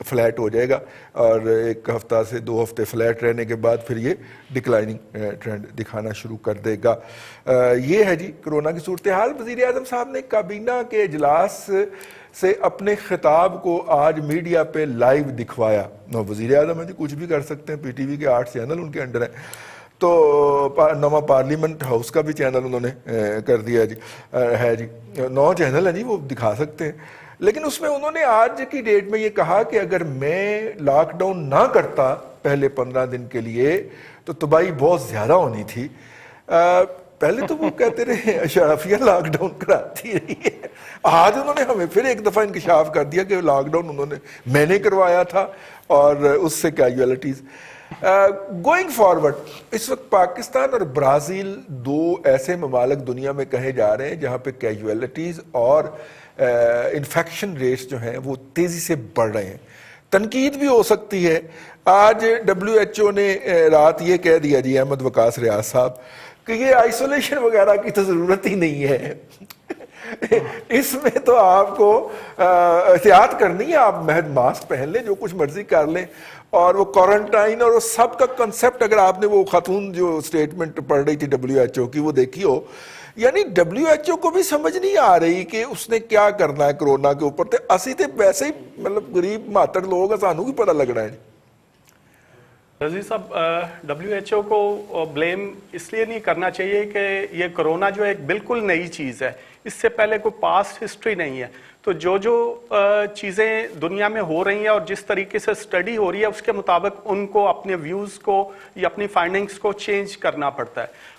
فلیٹ ہو جائے گا اور 1 ہفتہ سے 2 ہفتے فلیٹ رہنے کے بعد پھر یہ ڈکلائننگ ٹرینڈ دکھانا شروع کر دے گا. یہ ہے جی کرونا کی صورتحال. وزیر اعظم صاحب نے کابینہ کے اجلاس سے اپنے خطاب کو آج میڈیا پہ لائیو دکھوایا. وزیر اعظم ہے جی، کچھ بھی کر سکتے ہیں. PTV کے 8 چینل ان کے انڈر ہیں، تو نواں پارلیمنٹ ہاؤس کا بھی چینل انہوں نے کر دیا جی، ہے جی 9 چینل ہیں جی، وہ دکھا سکتے ہیں. لیکن اس میں انہوں نے آج کی ڈیٹ میں یہ کہا کہ اگر میں لاک ڈاؤن نہ کرتا پہلے 15 دن کے لیے تو تباہی بہت زیادہ ہونی تھی. پہلے تو وہ کہتے رہے اشرافیہ لاک ڈاؤن کراتی رہی ہے، آج انہوں نے ہمیں پھر ایک دفعہ انکشاف کر دیا کہ لاک ڈاؤن میں نے کروایا تھا اور اس سے کیجویلٹیز. گوئنگ فارورڈ اس وقت پاکستان اور برازیل 2 ایسے ممالک دنیا میں کہے جا رہے ہیں جہاں پہ کیجویلٹیز اور انفیکشن ریٹس جو ہیں وہ تیزی سے بڑھ رہے ہیں. تنقید بھی ہو سکتی ہے. آج WHO نے رات یہ کہہ دیا جی احمد وقاص ریاض صاحب کہ یہ آئسولیشن وغیرہ کی تو ضرورت ہی نہیں ہے اس میں تو آپ کو احتیاط کرنی ہے، آپ محض ماسک پہن لیں، جو کچھ مرضی کر لیں. اور وہ کوارنٹائن اور وہ سب کا کنسپٹ اگر آپ نے وہ خاتون جو سٹیٹمنٹ پڑھ رہی تھی WHO کی وہ دیکھی ہو، یعنی WHO کو بھی سمجھ نہیں آ رہی کہ اس نے کیا کرنا ہے کرونا کے اوپر. اسی تے ویسے ہی مطلب غریب ماتڑ لوگ ہیں، سانوں بھی پتہ لگ رہا ہے. رضی صاحب WHO کو بلیم اس لیے نہیں کرنا چاہیے کہ یہ کرونا جو ایک بالکل نئی چیز ہے، اس سے پہلے کوئی پاسٹ ہسٹری نہیں ہے. تو جو چیزیں دنیا میں ہو رہی ہیں اور جس طریقے سے سٹڈی ہو رہی ہے اس کے مطابق ان کو اپنے ویوز کو یا اپنی فائنڈنگز کو چینج کرنا پڑتا ہے.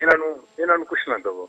ਇਹਨਾਂ ਨੂੰ ਕੁਛ ਨਾ ਦਵੋ।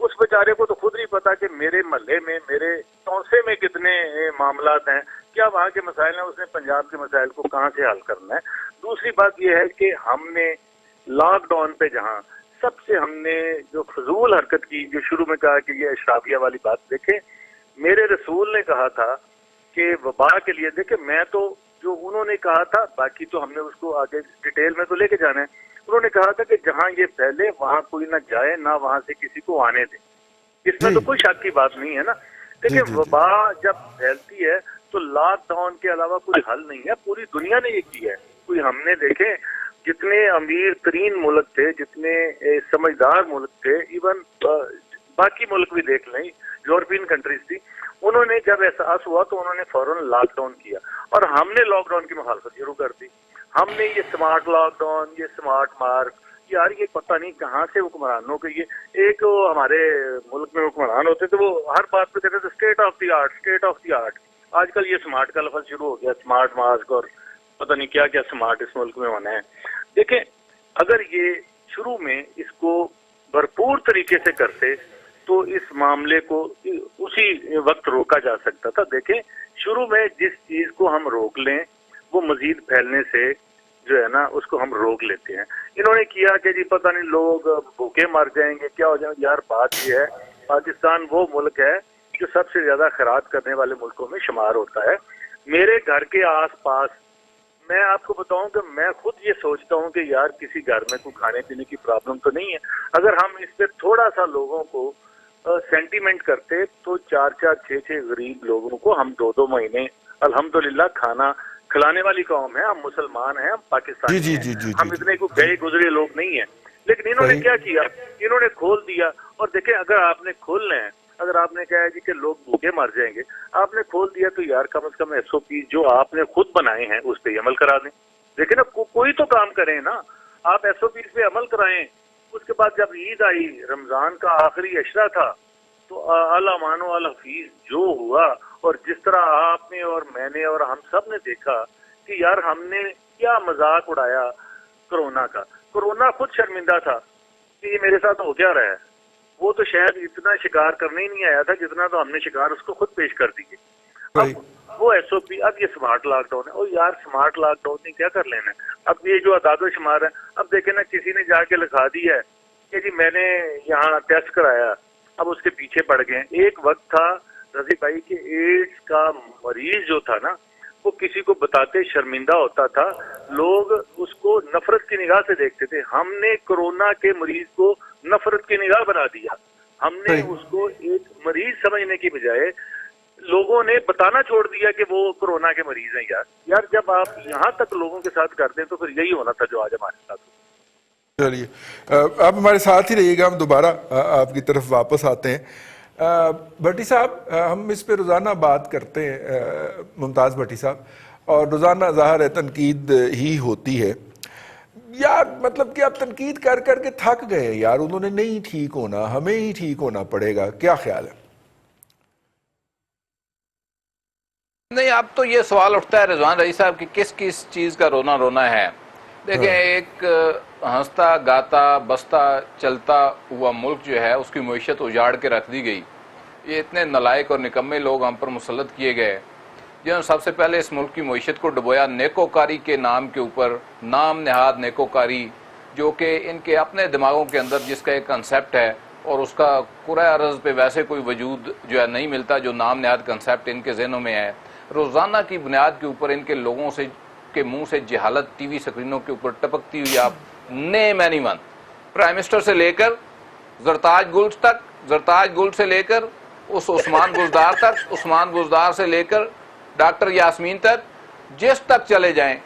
اس بیچارے کو تو خود نہیں پتا کہ میرے محلے میں, میرے تونسے میں کتنے معاملات ہیں, کیا وہاں کے مسائل ہیں, اس نے پنجاب کے مسائل کو کہاں سے حل کرنا ہے. دوسری بات یہ ہے کہ ہم نے لاک ڈاؤن پہ جہاں سب سے ہم نے جو فضول حرکت کی, جو شروع میں کہا کہ یہ اشرافیہ والی بات, دیکھیں میرے رسول نے کہا تھا کہ وبا کے لیے, دیکھیں میں تو جو انہوں نے کہا تھا, باقی تو ہم نے اس کو آگے ڈیٹیل میں تو لے کے جانا ہے. انہوں نے کہا تھا کہ جہاں یہ پھیلے وہاں کوئی نہ جائے, نہ وہاں سے کسی کو آنے دیں. اس میں تو کوئی شک کی بات نہیں ہے نا. دیکھیں وبا جب پھیلتی ہے تو لاک ڈاؤن کے علاوہ کوئی حل نہیں ہے. پوری دنیا نے یہ کیا ہے. کوئی ہم نے دیکھیں جتنے امیر ترین ملک تھے, جتنے سمجھدار ملک تھے, ایون باقی ملک بھی دیکھ لیں, یورپین کنٹریز تھی, انہوں نے جب احساس ہوا تو انہوں نے فوراً لاک ڈاؤن کیا, اور ہم نے لاک ڈاؤن کی مخالفت شروع کر دی. ہم نے یہ سمارٹ لاک ڈاؤن, یہ سمارٹ مارک, یار یہ پتہ نہیں کہاں سے حکمرانوں کے, یہ ایک ہمارے ملک میں حکمران ہوتے تھے, وہ ہر بات پہ کہتے تھے state of the art, state of the art. آج کل یہ سمارٹ کا لفظ شروع ہو گیا, سمارٹ ماسک اور پتہ نہیں کیا کیا سمارٹ اس ملک میں ہونا ہے. دیکھیں اگر یہ شروع میں اس کو بھرپور طریقے سے کرتے تو اس معاملے کو اسی وقت روکا جا سکتا تھا. دیکھیں شروع میں جس چیز کو ہم روک لیں وہ مزید پھیلنے سے جو ہے نا اس کو ہم روک لیتے ہیں. انہوں نے کیا کہ جی پتہ نہیں لوگ بھوکے مر جائیں گے, کیا ہو جائیں گے. یار بات یہ ہے پاکستان وہ ملک ہے جو سب سے زیادہ خیرات کرنے والے ملکوں میں شمار ہوتا ہے. میرے گھر کے آس پاس میں آپ کو بتاؤں کہ میں خود یہ سوچتا ہوں کہ یار کسی گھر میں کوئی کھانے پینے کی پرابلم تو نہیں ہے. اگر ہم اس پہ تھوڑا سا لوگوں کو سینٹیمنٹ کرتے تو 4-4, 6-6 غریب لوگوں کو ہم 2-2 مہینے الحمدللہ کھانا کھلانے والی قوم ہے. ہم مسلمان ہیں, ہم پاکستانی ہیں, ہم اتنے کو گئے گزرے لوگ نہیں ہیں. لیکن انہوں نے کیا کیا, انہوں نے کھول دیا. اور دیکھیں اگر آپ نے کھولنا ہے, اگر آپ نے کہا جی کہ لوگ بھوکے مر جائیں گے, آپ نے کھول دیا تو یار کم از کم SOP جو آپ نے خود بنائے ہیں اس پہ عمل کرا دیں. دیکھیں نا کوئی تو کام کریں نا, آپ SOP پہ عمل کرائیں. اس کے بعد جب عید آئی, رمضان کا آخری عشرہ تھا, تو الامان و الحفیظ جو ہوا, اور جس طرح آپ نے اور میں نے اور ہم سب نے دیکھا کہ یار ہم نے کیا مذاق اڑایا کرونا کا. کرونا خود شرمندہ تھا کہ یہ میرے ساتھ ہو کیا رہا ہے. وہ تو شاید اتنا شکار کرنے ہی نہیں آیا تھا جتنا تو ہم نے شکار اس کو خود پیش کر دیے. اب وہ SOP, اب یہ سمارٹ لاک ڈاؤن ہے. اور یار سمارٹ لاک ڈاؤن نے کیا کر لینا ہے. اب یہ جو اعداد و شمار ہے, اب دیکھیں نا کسی نے جا کے لکھا دیا ہے کہ جی میں نے یہاں ٹیسٹ کرایا, اب اس کے پیچھے پڑ گئے. ایک وقت تھا رضی بھائی کہ ایڈز کا مریض جو تھا نا, وہ کسی کو بتاتے شرمندہ ہوتا تھا, لوگ اس کو نفرت کی نگاہ سے دیکھتے تھے. ہم نے کورونا کے مریض کو نفرت کی نگاہ بنا دیا. ہم نے اس کو ایک مریض سمجھنے کی بجائے لوگوں نے بتانا چھوڑ دیا کہ وہ کورونا کے مریض ہیں. یار جب آپ یہاں تک لوگوں کے ساتھ کر دیں تو پھر یہی ہونا تھا جو آج ہمارے ساتھ ہو. چلیے آپ ہمارے ساتھ ہی رہیے گا, ہم دوبارہ آپ کی طرف واپس آتے ہیں. بھٹی صاحب, ہم اس پہ روزانہ بات کرتے ہیں ممتاز بھٹی صاحب, اور روزانہ ظاہر ہے تنقید ہی ہوتی ہے. یار مطلب کہ آپ تنقید کر کر کے تھک گئے یار, انہوں نے نہیں ٹھیک ہونا, ہمیں ہی ٹھیک ہونا پڑے گا. کیا خیال ہے؟ نہیں, اب تو یہ سوال اٹھتا ہے رضوان رئیس صاحب کہ کس کس چیز کا رونا رونا ہے. دیکھیں ایک ہنستا گاتا بستا چلتا ہوا ملک جو ہے اس کی معیشت اجاڑ کے رکھ دی گئی. یہ اتنے نالائق اور نکمے لوگ ہم پر مسلط کیے گئے جنہوں نے سب سے پہلے اس ملک کی معیشت کو ڈبویا نیکوکاری کے نام کے اوپر, نام نہاد نیکوکاری, جو کہ ان کے اپنے دماغوں کے اندر جس کا ایک کنسیپٹ ہے اور اس کا کرۂ ارض پہ ویسے کوئی وجود جو ہے نہیں ملتا, جو نام نہاد کنسیپٹ ان کے ذہنوں میں ہے. روزانہ کی بنیاد کے اوپر ان کے لوگوں سے کے منہ سے جہالت ٹی وی سکرینوں کے اوپر ٹپکتی ہوئی آپ name any one, prime minister سے لے کر زرتاج گل تک, زرتاج گل سے لے کر اس عثمان بزدار تک, عثمان بزدار سے لے کر ڈاکٹر یاسمین تک, جس تک چلے جائیں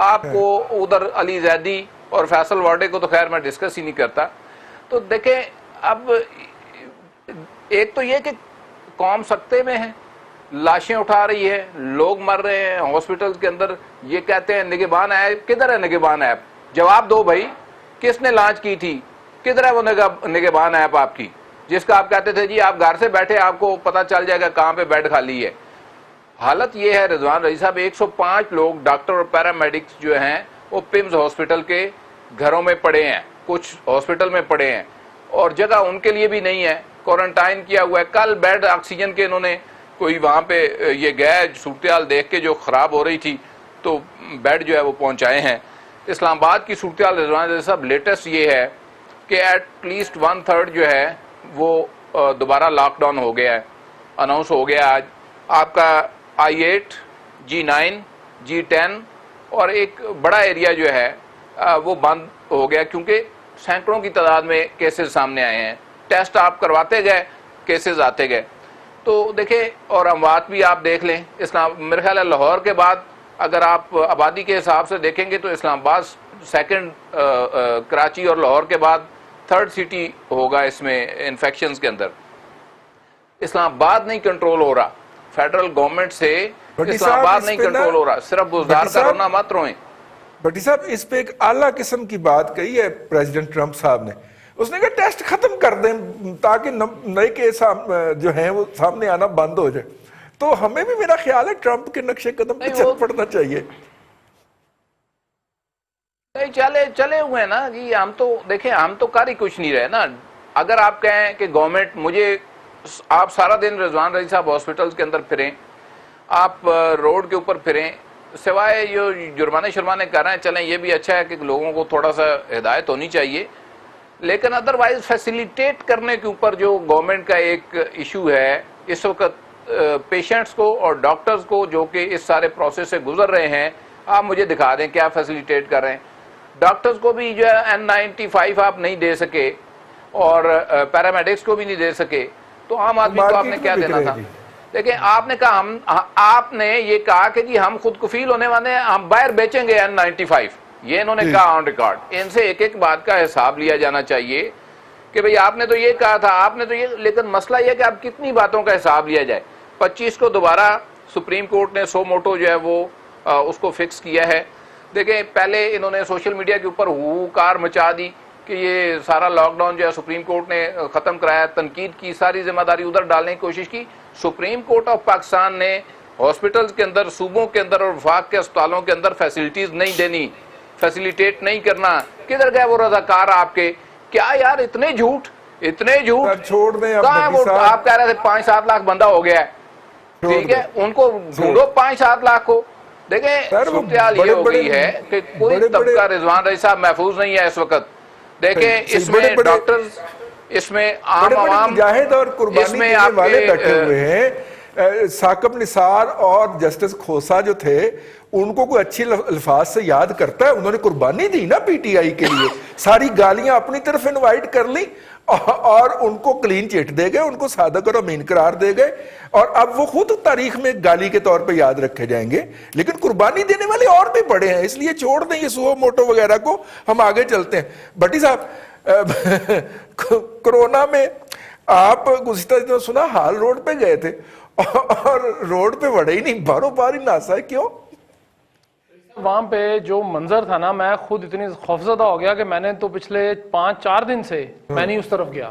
آپ کو, ادھر علی زیدی اور فیصل وارڈے کو تو خیر میں ڈسکس ہی نہیں کرتا. تو دیکھیں اب ایک تو یہ کہ قوم سکتے میں ہے, لاشیں اٹھا رہی ہے, لوگ مر رہے ہیں ہاسپٹل کے اندر. یہ کہتے ہیں نگہبان ایپ, کدھر ہے نگہبان ایپ؟ جواب دو بھائی, کس نے لانچ کی تھی؟ کدھر ہے وہ نگہبان ایپ آپ کی, جس کا آپ کہتے تھے جی آپ گھر سے بیٹھے آپ کو پتہ چل جائے گا کہاں پہ بیڈ خالی ہے. حالت یہ ہے رضوان رئیس صاحب, 105 لوگ ڈاکٹر اور پیرامیڈکس جو ہیں وہ پمز ہاسپٹل کے گھروں میں پڑے ہیں, کچھ ہاسپٹل میں پڑے ہیں, اور جگہ ان کے لیے بھی نہیں ہے. کوارنٹائن کیا ہوا ہے. کل بیڈ آکسیجن کے انہوں نے کوئی وہاں پہ یہ گئے صورتحال دیکھ کے جو خراب ہو رہی تھی تو بیڈ جو ہے وہ پہنچائے ہیں. اسلام آباد کی صورتحال رضوان صاحب لیٹسٹ یہ ہے کہ ایٹ لیسٹ 1/3 جو ہے وہ دوبارہ لاک ڈاؤن ہو گیا ہے, اناؤنس ہو گیا آج. آپ کا I8, G9, G10 اور ایک بڑا ایریا جو ہے وہ بند ہو گیا کیونکہ سینکڑوں کی تعداد میں کیسز سامنے آئے ہیں. ٹیسٹ آپ کرواتے گئے, کیسز آتے گئے. تو دیکھیں, اور اموات بھی آپ دیکھ لیں. میرے خیال ہے لاہور کے بعد اگر آپ آبادی کے حساب سے دیکھیں گے تو اسلام آباد سیکنڈ, کراچی اور لاہور کے بعد 3rd سٹی ہوگا اس میں انفیکشنز کے اندر. اسلام آباد نہیں کنٹرول ہو رہا, فیڈرل گورنمنٹ سے اسلام آباد نہیں کنٹرول ہو رہا. صرف بزدار کا رونا مت روئیں. بھٹی صاحب اس پہ ایک اعلیٰ قسم کی بات کہی ہے پریزیڈنٹ ٹرمپ صاحب نے. اس نے کہا ٹیسٹ ختم کر دیں تاکہ نئے کیس جو ہیں وہ سامنے آنا بند ہو جائے. تو ہمیں بھی میرا خیال ہے ٹرمپ کے نقشے قدم پہ چل پڑنا چاہیے. نہیں چلے ہوئے ہیں نا جی. ہم تو دیکھیں, ہم تو کر ہی کچھ نہیں رہے نا. اگر آپ کہیں کہ گورنمنٹ, مجھے آپ سارا دن رضوان رضی صاحب ہاسپٹلز کے اندر پھریں, آپ روڈ کے اوپر پھریں, سوائے یہ جرمانے کر رہے ہیں, چلیں یہ بھی اچھا ہے کہ لوگوں کو تھوڑا سا ہدایت ہونی چاہیے, لیکن ادروائز فیسیلیٹیٹ کرنے کے اوپر جو گورنمنٹ کا ایک ایشو ہے اس وقت, پیشنٹس کو اور ڈاکٹرز کو جو کہ اس سارے پروسیس سے گزر رہے ہیں, آپ مجھے دکھا دیں کیا فیسیلیٹیٹ کر رہے ہیں. ڈاکٹرز کو بھی جو ہے N95 آپ نہیں دے سکے اور پیرامیڈکس کو بھی نہیں دے سکے, تو عام آدمی کو آپ نے کیا دینا تھا. لیکن آپ نے کہا, آپ نے یہ کہا کہ جی ہم خود کفیل ہونے والے ہیں, ہم باہر بیچیں گے N95. یہ انہوں نے کہا آن ریکارڈ. ان سے ایک بات کا حساب لیا جانا چاہیے کہ بھئی آپ نے تو یہ کہا تھا, آپ نے تو یہ, لیکن مسئلہ یہ کہ آپ کتنی باتوں کا حساب لیا جائے. 25 کو دوبارہ سپریم کورٹ نے سو موٹو جو ہے وہ اس کو فکس کیا ہے. دیکھیں, پہلے انہوں نے سوشل میڈیا کے اوپر کار مچا دی کہ یہ سارا لاک ڈاؤن جو ہے سپریم کورٹ نے ختم کرایا, تنقید کی, ساری ذمہ داری ادھر ڈالنے کی کوشش کی. سپریم کورٹ آف پاکستان نے ہاسپٹلز کے اندر, صوبوں کے اندر اور وفاق کے اسپتالوں کے اندر فیسلٹیز نہیں دینی, فیسیلیٹیٹ نہیں کرنا. کدھر گئے وہ رضاکار آپ کے؟ کیا یار اتنے جھوٹ چھوڑ دیں. آپ کہہ رہے تھے 5-7 لاکھ بندہ ہو گیا ہے, ٹھیک ہے, ان کو ڈھونڈو 5-7 لاکھ کو. دیکھیں صورتحال یہ ہو گئی ہے کہ کوئی طبقہ رضوان رضی صاحب محفوظ نہیں ہے اس وقت. دیکھیں اس میں ڈاکٹرز, اس میں عام عوام, مجاہد اور قربانی دینے والے بیٹھے ہوئے ہیں. ثاقب نثار اور جسٹس کھوسا جو تھے, ان کو کوئی اچھی الفاظ سے یاد کرتا ہے؟ انہوں نے قربانی دی نا پی ٹی آئی کے لیے, ساری گالیاں اپنی طرف انوائٹ کر لی اور ان کو کلین چٹ دے گئے, ان کو صادق اور امین قرار دے گئے, اور اب وہ خود تاریخ میں گالی کے طور پہ یاد رکھے جائیں گے. لیکن قربانی دینے والے اور بھی بڑے ہیں, اس لیے چھوڑ دیں یہ سو موٹو وغیرہ کو, ہم آگے چلتے ہیں. بھٹی صاحب, کرونا میں آپ گزشتہ دنوں سنا ہال روڈ پہ گئے تھے اور روڈ پہ بڑے ہی نہیں, باروں بار ہی ناسا ہے, کیوں؟ وہاں پہ جو منظر تھا نا, میں خود اتنی خوفزدہ ہو گیا کہ میں نے تو پچھلے 5-4 دن سے میں نہیں اس طرف گیا.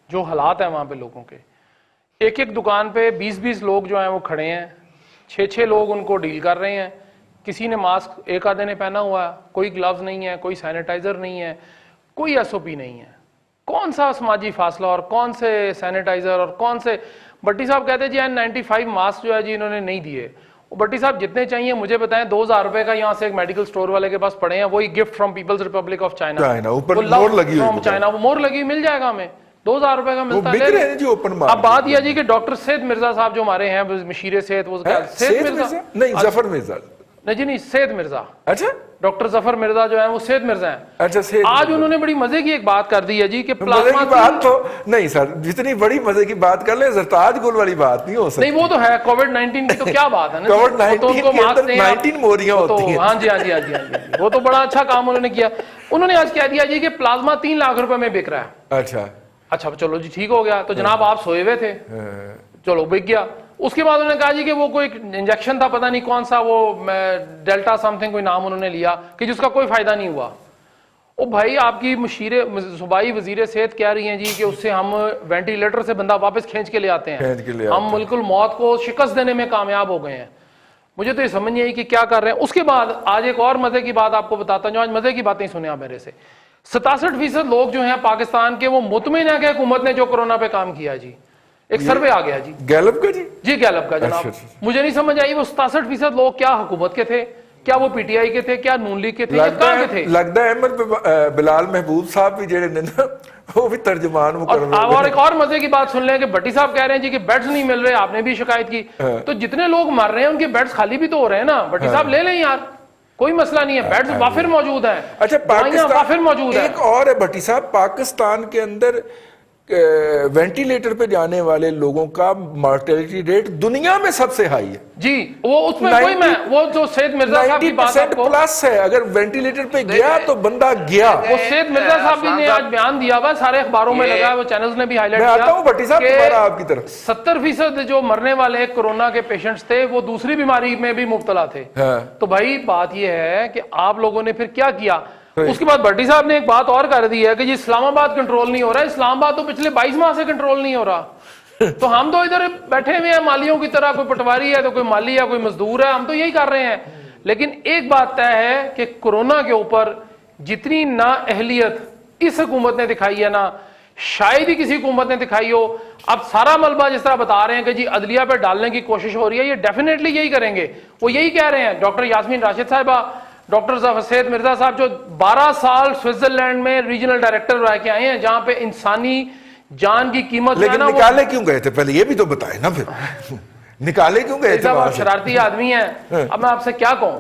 جو حالات ہیں وہاں پہ لوگوں کے, ایک دکان پہ 20 لوگ جو ہیں وہ کھڑے ہیں, 6 لوگ ان کو ڈیل کر رہے ہیں. کسی نے ماسک ایک آدھے نے پہنا ہوا ہے, کوئی گلوز نہیں ہے, کوئی سینیٹائزر نہیں ہے, کوئی SOP نہیں ہے. کون سا سماجی فاصلہ اور کون سے سینیٹائزر اور کون سے. بٹی صاحب کہتے ہیں جی N95 ماسک جو ہے جی انہوں نے نہیں دیے. بٹی صاحب جتنے چاہیے مجھے بتائیں, 2000 روپے کا یہاں سے ایک میڈیکل سٹور والے کے پاس پڑے ہیں, وہی gift from People's Republic of China, اوپر مور لگی ہوئی, چائنا وہ مور لگی مل جائے گا ہمیں, 2000 روپے کا ملتا ہے. اب بات یہ جی کہ ڈاکٹر سید مرزا صاحب جو ہمارے ہیں مشیر صحت, وہ سید مرزا نہیں, ظفر مرزا نہیں جی, نہیں سید مرزا. اچھا, ڈاکٹر ظفر مرزا جو ہے وہ سید مرزا ہیں. اچھا, آج انہوں نے بڑی مزے کی ایک بات کر دی ہے جی کہ مزے کی بات تو نہیں سر, جتنی بڑی مزے کی بات کر لیں زرتاج گل والی بات نہیں ہو سکتی. نہیں وہ تو ہے, کووڈ-19 کی تو کیا بات ہے نا, کووڈ-19 کے اندر 19 موریاں ہوتی ہیں. ہاں جی ہاں جی ہاں جی, وہ تو بڑا اچھا کام انہوں نے کیا. انہوں نے آج کہہ دیا جی کہ پلازما 3 لاکھ روپے میں بک رہا ہے. اچھا چلو جی ٹھیک ہو گیا, تو جناب آپ سوئے ہوئے تھے, چلو بک گیا. اس کے بعد انہوں نے کہا جی کہ وہ کوئی انجیکشن تھا, پتہ نہیں کون سا, وہ ڈیلٹا سم تھنگ کوئی نام انہوں نے لیا, کہ جس کا کوئی فائدہ نہیں ہوا. او بھائی آپ کی صوبائی وزیر صحت کہہ رہی ہیں جی کہ اس سے ہم وینٹیلیٹر سے بندہ واپس کھینچ کے لے آتے ہیں, ہم ملک الموت کو شکست دینے میں کامیاب ہو گئے ہیں. مجھے تو یہ سمجھ نہیں آئی کہ کیا کر رہے ہیں. اس کے بعد آج ایک اور مزے کی بات آپ کو بتاتا ہوں, جو آج مزے کی باتیں سنیں آپ میرے سے. 67% لوگ جو ہیں پاکستان کے وہ مطمئن ہیں کہ حکومت نے جو کورونا پہ کام کیا جی. ایک سروے آ گیا جی گیلپ کا جی گیلپ کا جناب. مجھے نہیں سمجھ آئی وہ 67% لوگ کیا حکومت کے تھے, کیا وہ پی ٹی آئی کے تھے, کیا نون لیگ کے تھے, یا کہاں کے تھے؟ لگتا ہے احمد بلال محبوب صاحب بھی جڑے نے نا وہ بھی ترجمان مقرر. اور ایک اور مزے کی بات سن لیں کہ بھٹی صاحب کہہ رہے ہیں جی کہ بیڈز نہیں مل رہے, آپ نے بھی شکایت کی. تو جتنے لوگ مر رہے ہیں ان کے بیڈز خالی بھی تو ہو رہے ہیں نا. بھٹی صاحب لے لیں یار, کوئی مسئلہ نہیں ہے, بیڈز وافر موجود ہیں. اچھا دوائیاں وافر موجود ہیں. ایک اور ہے بھٹی صاحب, پاکستان کے اندر وینٹیلیٹر پہ جانے والے لوگوں کا مارٹیلٹی ریٹ دنیا میں سب سے ہائی ہے جی. وہ اس میں کوئی میں وہ جو سید مرزا صاحب کی بات آپ کو پلس ہے, اگر وینٹیلیٹر پہ گیا تو بندہ گیا. وہ سید مرزا صاحب نے آج بیان دیا ہوا, سارے اخباروں میں لگا ہے, وہ چینلز نے بھی ہائی لائٹ کیا. میں آتا ہوں بھٹی صاحب دوبارہ آپ کی طرف. 70% جو مرنے والے کورونا کے پیشنٹس تھے وہ دوسری بیماری میں بھی مبتلا تھے. تو بھائی بات یہ ہے کہ آپ لوگوں نے پھر کیا کیا. اس کے بعد بھٹی صاحب نے ایک بات اور کر دی ہے کہ جی اسلام آباد کنٹرول نہیں ہو رہا. اسلام آباد تو پچھلے 22 ماہ سے کنٹرول نہیں ہو رہا. تو ہم تو ادھر بیٹھے ہوئے ہیں مالیوں کی طرح, کوئی پٹواری ہے تو کوئی مالی ہے, کوئی مزدور ہے, ہم تو یہی کر رہے ہیں. لیکن ایک بات طے ہے کہ کورونا کے اوپر جتنی نااہلیت اس حکومت نے دکھائی ہے نا, شاید ہی کسی حکومت نے دکھائی ہو. اب سارا ملبہ جس طرح بتا رہے ہیں کہ جی عدلیہ پہ ڈالنے کی کوشش ہو رہی ہے, یہ ڈیفینیٹلی یہی کریں گے. وہ یہی کہہ رہے ہیں. ڈاکٹر یاسمین راشد صاحبہ, ڈاکٹر سید مرزا صاحب جو 12 سال سوئٹزرلینڈ میں ریجنل ڈائریکٹر رہ کے آئے ہیں, جہاں پہ انسانی جان کی قیمت. لیکن نکالے کیوں گئے تھے پہلے یہ بھی تو بتائیں نا, پھر نکالے کیوں گئے تھے؟ آپ شرارتی آدمی ہیں, اب میں آپ سے کیا کہوں.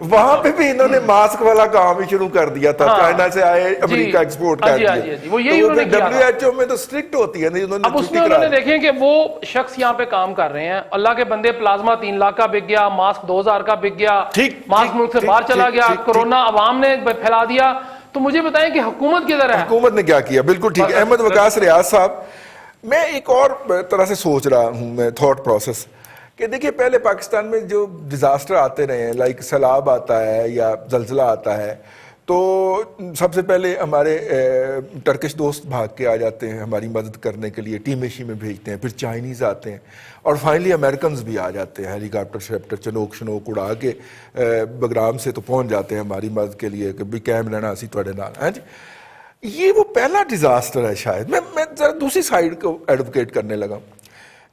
وہاں پہ بھی انہوں نے ماسک والا کام ہی شروع کر دیا تھا. چائنا سے آئے امریکہ ایکسپورٹ کر دیا. وہ یہی انہوں نے کیا. WHO میں تو اسٹرکٹ ہوتی ہے. اب اس میں انہوں نے دیکھیں کہ وہ شخص یہاں پہ کام کر رہے ہیں, اللہ کے بندے, پلازما 3 لاکھ کا بک گیا, ماسک 2000 کا بک گیا, ماسک ملک سے باہر چلا گیا, کورونا عوام نے پھیلا دیا. تو مجھے بتائیں کہ حکومت کدھر ہے؟ حکومت نے کیا کیا؟ بالکل ٹھیک ہے. احمد وقاص ریاض صاحب, میں ایک اور طرح سے سوچ رہا ہوں, میں تھاٹ پروسیس کہ دیکھیے پہلے پاکستان میں جو ڈیزاسٹر آتے رہے ہیں, لائک سیلاب آتا ہے یا زلزلہ آتا ہے, تو سب سے پہلے ہمارے ٹرکش دوست بھاگ کے آ جاتے ہیں ہماری مدد کرنے کے لیے, ٹیم ایشی میں بھیجتے ہیں, پھر چائنیز آتے ہیں, اور فائنلی امریکنز بھی آ جاتے ہیں ہیلی کاپٹر شیپٹر چنوک شنوک اڑا کے بگرام سے تو پہنچ جاتے ہیں ہماری مدد کے لیے کہ بھی کیم لینا اسی تھوڑے نال ہیں جی. یہ وہ پہلا ڈیزاسٹر ہے شاید. میں ذرا دوسری سائڈ کو ایڈوکیٹ کرنے لگا,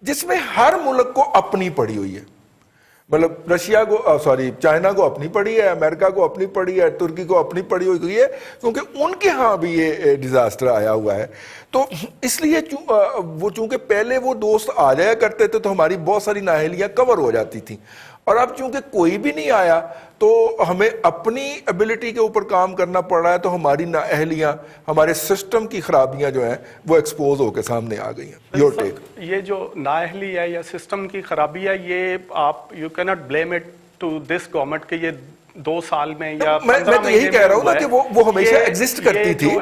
جس میں ہر ملک کو اپنی پڑی ہوئی ہے. مطلب رشیا کو چائنا کو اپنی پڑی ہے, امریکہ کو اپنی پڑی ہے, ترکی کو اپنی پڑی ہوئی ہے, کیونکہ ان کے ہاں بھی یہ ڈیزاسٹر آیا ہوا ہے. تو اس لیے وہ چونکہ پہلے وہ دوست آ جایا کرتے تھے تو ہماری بہت ساری نااہلیاں کور ہو جاتی تھیں, اور اب چونکہ کوئی بھی نہیں آیا تو ہمیں اپنی ایبلٹی کے اوپر کام کرنا پڑ رہا ہے. تو ہماری نااہلیاں, ہمارے سسٹم کی خرابیاں جو ہیں وہ ایکسپوز ہو کے سامنے آ گئی ہیں. Your take. یہ جو نااہلی ہے یا سسٹم کی خرابی ہے, یہ آپ یو کی not blame it to this government کہ یہ 2 سال میں یا میں تو یہی کہہ رہا ہوں نا کہ وہ ہمیشہ ایگزسٹ کرتی تھی,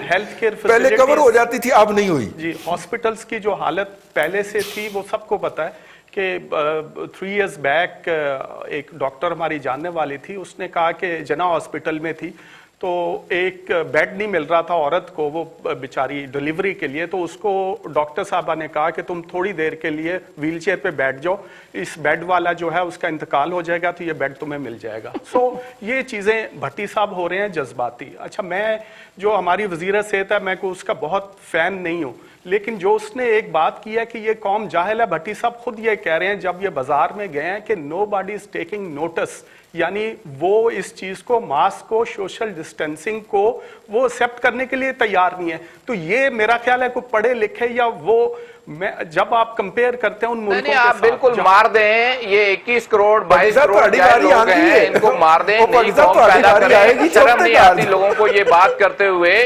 پہلے کور ہو جاتی تھی, اب نہیں ہوئی. جی, ہاسپٹلس کی جو حالت پہلے سے تھی وہ سب کو پتا ہے کہ 3 ایئرز بیک ایک ڈاکٹر ہماری جاننے والی تھی, اس نے کہا کہ جنا ہاسپٹل میں تھی تو ایک بیڈ نہیں مل رہا تھا عورت کو, وہ بیچاری ڈیلیوری کے لیے. تو اس کو ڈاکٹر صاحبہ نے کہا کہ تم تھوڑی دیر کے لیے ویل چیئر پہ بیٹھ جاؤ, اس بیڈ والا جو ہے اس کا انتقال ہو جائے گا تو یہ بیڈ تمہیں مل جائے گا. سو یہ چیزیں بھٹی صاحب ہو رہے ہیں جذباتی. اچھا, میں جو ہماری وزیر صحت ہے میں اس کا بہت فین نہیں ہوں, لیکن جو اس نے ایک بات کی ہے کہ یہ قوم جاہل ہے. بھٹی صاحب خود یہ کہہ رہے ہیں جب یہ بازار میں گئے ہیں کہ نو باڈی از ٹیکنگ نوٹس, یعنی وہ اس چیز کو, ماسک کو, سوشل ڈسٹینسنگ کو وہ ایکسیپٹ کرنے کے لیے تیار نہیں ہے. تو یہ میرا خیال ہے کوئی پڑھے لکھے یا وہ, جب آپ کمپیئر کرتے ہیں ان ملکوں کے ساتھ, آپ بالکل مار دیں. یہ 21 کروڑ 22 کروڑ لوگ ہیں, ان کو مار دیں, نئی قوم پیدا کریں. شرم نہیں آتی لوگوں کو یہ بات کرتے ہوئے.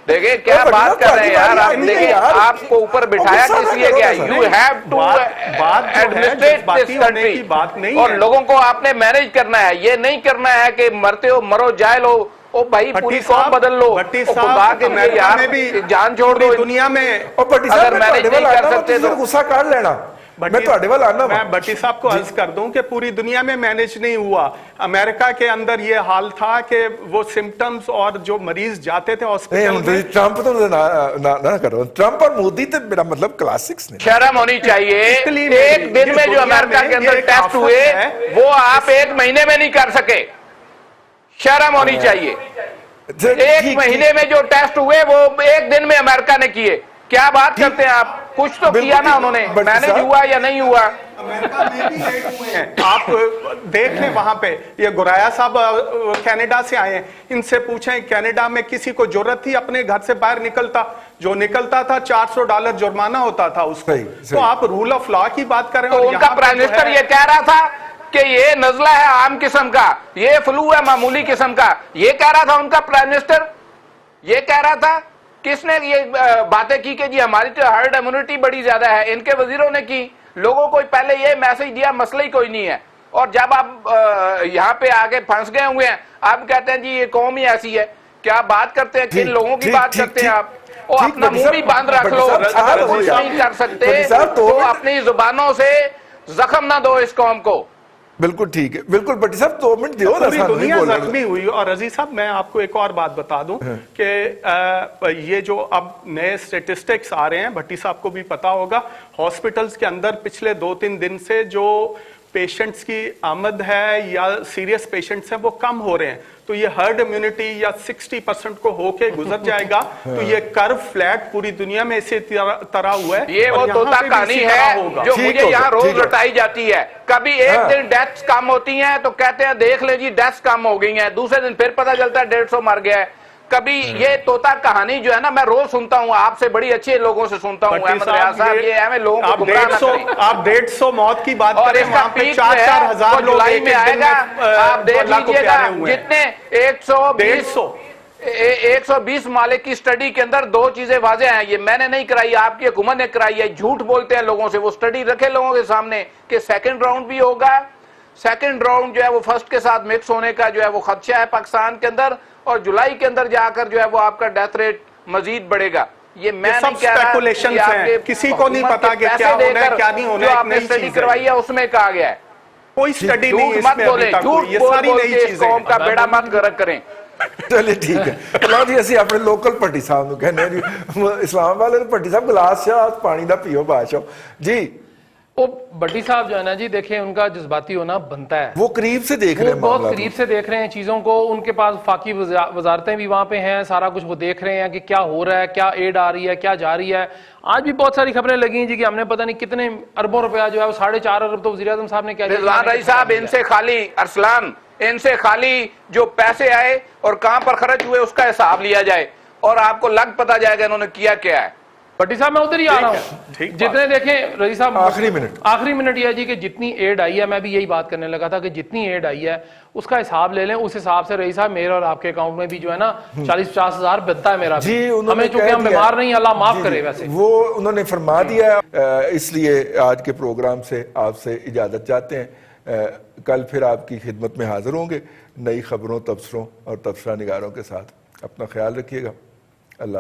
دیکھیں کیا بات کر رہے ہیں یار آپ, دیکھیں آپ کو اوپر بٹھایا کس لیے گیا. You have to administrate this country, اور لوگوں کو آپ نے مینیج کرنا ہے. یہ نہیں کرنا ہے کہ مرتے ہو مرو جائل ہو, او بھائی پوری قوم بدل لو. خدا کے لیے یار جان چھوڑ دو دنیا میں. اگر مینیج نہیں کر سکتے تو غصہ کر لینا. میں بھٹی صاحب کو عرض کر دوں کہ پوری دنیا میں مینیج نہیں ہوا. امریکہ کے اندر یہ حال تھا کہ وہ سمٹمز اور جو مریض جاتے تھے ہاسپٹل میں. ٹرمپ تو نہ کرو, ٹرمپ اور مودی تو میرا مطلب کلاسکس نے. شرم ہونی چاہیے. ایک دن میں جو امریکہ کے اندر ٹیسٹ ہوئے وہ آپ 1 مہینے میں نہیں کر سکے. شرم ہونی چاہیے. ایک مہینے میں جو ٹیسٹ ہوئے وہ ایک دن میں امریکہ نے کیے. کیا بات کرتے ہیں آپ؟ کچھ تو کیا نا انہوں نے, مینج ہوا یا نہیں ہوا؟ امریکہ میں بھی لیٹ ہوئے ہیں. آپ دیکھ لیں وہاں پہ, یہ گورایا صاحب کینیڈا سے آئے ہیں, ان سے پوچھیں کینیڈا میں کسی کو ضرورت تھی اپنے گھر سے باہر نکلتا, جو نکلتا تھا $400 جرمانہ ہوتا تھا اس کو. تو آپ رول آف لا کی بات کر رہے ہیں. تو ان کا پرائم منسٹر یہ کہہ رہا تھا کہ یہ نزلہ ہے عام قسم کا, یہ فلو ہے معمولی قسم کا, یہ کہہ رہا تھا ان کا پرائم منسٹر. یہ کہہ رہا تھا. کس نے یہ باتیں کی کہ جی ہماری تو ہرڈ امیونٹی بڑی زیادہ ہے؟ ان کے وزیروں نے کی. لوگوں کو پہلے یہ میسج دیا مسئلہ ہی کوئی نہیں ہے, اور جب آپ یہاں پہ آگے پھنس گئے ہوئے ہیں آپ کہتے ہیں جی یہ قوم ہی ایسی ہے. کیا بات کرتے ہیں, کن لوگوں کی بات کرتے ہیں آپ؟ اور اپنا منہ بھی باندھ رکھ لو, اگر کچھ نہیں کر سکتے تو اپنی زبانوں سے زخم نہ دو اس قوم کو. بالکل ٹھیک ہے, بالکل بھٹی صاحب 2 منٹ دیو نا. پوری دنیا زخمی ہوئی. اور عزیز صاحب میں آپ کو ایک اور بات بتا دوں کہ یہ جو اب نئے سٹیٹسٹکس آ رہے ہیں, بھٹی صاحب کو بھی پتا ہوگا, ہاسپٹلز کے اندر پچھلے 2-3 دن سے جو پیشنٹس کی آمد ہے یا سیریس پیشنٹس ہیں وہ کم ہو رہے ہیں. تو یہ ہرڈ امیونٹی یا 60% کو ہو کے گزر جائے گا. تو یہ کرو فلیٹ پوری دنیا میں اسی طرح ہوا ہے. یہ وہ طوطا کہانی ہے جو مجھے یہاں روز رٹائی جاتی ہے. کبھی ایک دن ڈیتھس کم ہوتی ہیں تو کہتے ہیں دیکھ لیں جی ڈیتھس کم ہو گئی ہیں, دوسرے دن پھر پتہ چلتا ہے 150 مر گیا ہے. کبھی یہ طوطا کہانی جو ہے نا میں روز سنتا ہوں, آپ سے بڑی اچھے لوگوں سے سنتا ہوں. احمد ریاض صاحب یہ ہمیں لوگوں کو گمراہ نہ کریں. آپ 150 موت کی بات اور کریں, اس کا وہاں پہ پیک جو ہے 4,000 وہ لوگ جولائی میں آئے گا. آپ دیکھ لیجئے گا جتنے 120 مالک کی سٹڈی کے اندر 2 چیزیں واضح ہیں. یہ میں نے نہیں کرائی, آپ کی حکومت نے کرائی ہے. جھوٹ بولتے ہیں لوگوں سے, وہ سٹڈی رکھے لوگوں کے سامنے کہ سیکنڈ راؤنڈ بھی ہوگا. سیکنڈ راؤنڈ جو ہے وہ فرسٹ کے ساتھ مکس ہونے کا جو ہے وہ خدشہ ہے پاکستان کے اندر, اور جولائی کے اندر جا کر جو ہے وہ آپ کا ڈیتھ ریٹ مزید بڑھے گا. یہ میں نہیں کہہ رہا کہ آپ کے کسی کو نہیں پتا کہ کیا ہونا ہے کیا نہیں ہونا ہے. جو آپ نے سٹڈی کروائی ہے اس میں کہا گیا ہے. کوئی سٹڈی نہیں اس مت میں بولیں, جھوٹ بول بول کے اس قوم کا بیڑا مت غرق کریں. چلے ٹھیک ہے. لو جی اسی اپنے لوکل بھٹی صاحب نو کہنے جی اسلام آباد والے بھٹی صاحب گلاس شاہ پانی دا پیو بادشاہ جی. وہ بھٹی صاحب جو ہے نا جی, دیکھیں ان کا جذباتی ہونا بنتا ہے. وہ قریب سے دیکھ رہے ہیں, بہت قریب سے دیکھ رہے ہیں چیزوں کو. ان کے پاس وفاقی وزارتیں بھی وہاں پہ ہیں, سارا کچھ وہ دیکھ رہے ہیں کہ کیا ہو رہا ہے, کیا ایڈ آ رہی ہے, کیا جا رہی ہے. آج بھی بہت ساری خبریں لگی ہیں جی کہ ہم نے پتہ نہیں کتنے اربوں روپیہ جو ہے وہ 4.5 ارب تو وزیر اعظم صاحب نے کیا دیا. رضوان رئی صاحب ان سے خالی, ارسلان ان سے خالی جو پیسے آئے اور کہاں پر خرچ ہوئے اس کا حساب لیا جائے اور آپ کو لگ پتا جائے گا انہوں نے کیا کیا ہے. بھٹی صاحب میں ادھر ہی آ رہا ہوں. جتنے دیکھیں رضی صاحب آخری منٹ یہ ہے جی کہ جتنی ایڈ آئی ہے, میں بھی یہی بات کرنے لگا تھا کہ جتنی ایڈ آئی ہے اس کا حساب لے لیں. اس حساب سے رضی صاحب میرے اور آپ کے اکاؤنٹ میں بھی جو ہے نا 40-50 ہزار بنتا ہے میرا بھی. ہمیں چونکہ ہم بیمار نہیں, اللہ معاف کرے. ویسے وہ انہوں نے فرما دیا, اس لیے آج کے پروگرام سے آپ سے اجازت چاہتے ہیں. کل پھر آپ کی خدمت میں حاضر ہوں گے نئی خبروں, تبصروں اور تبصرہ نگاروں کے ساتھ. اپنا خیال رکھیے گا.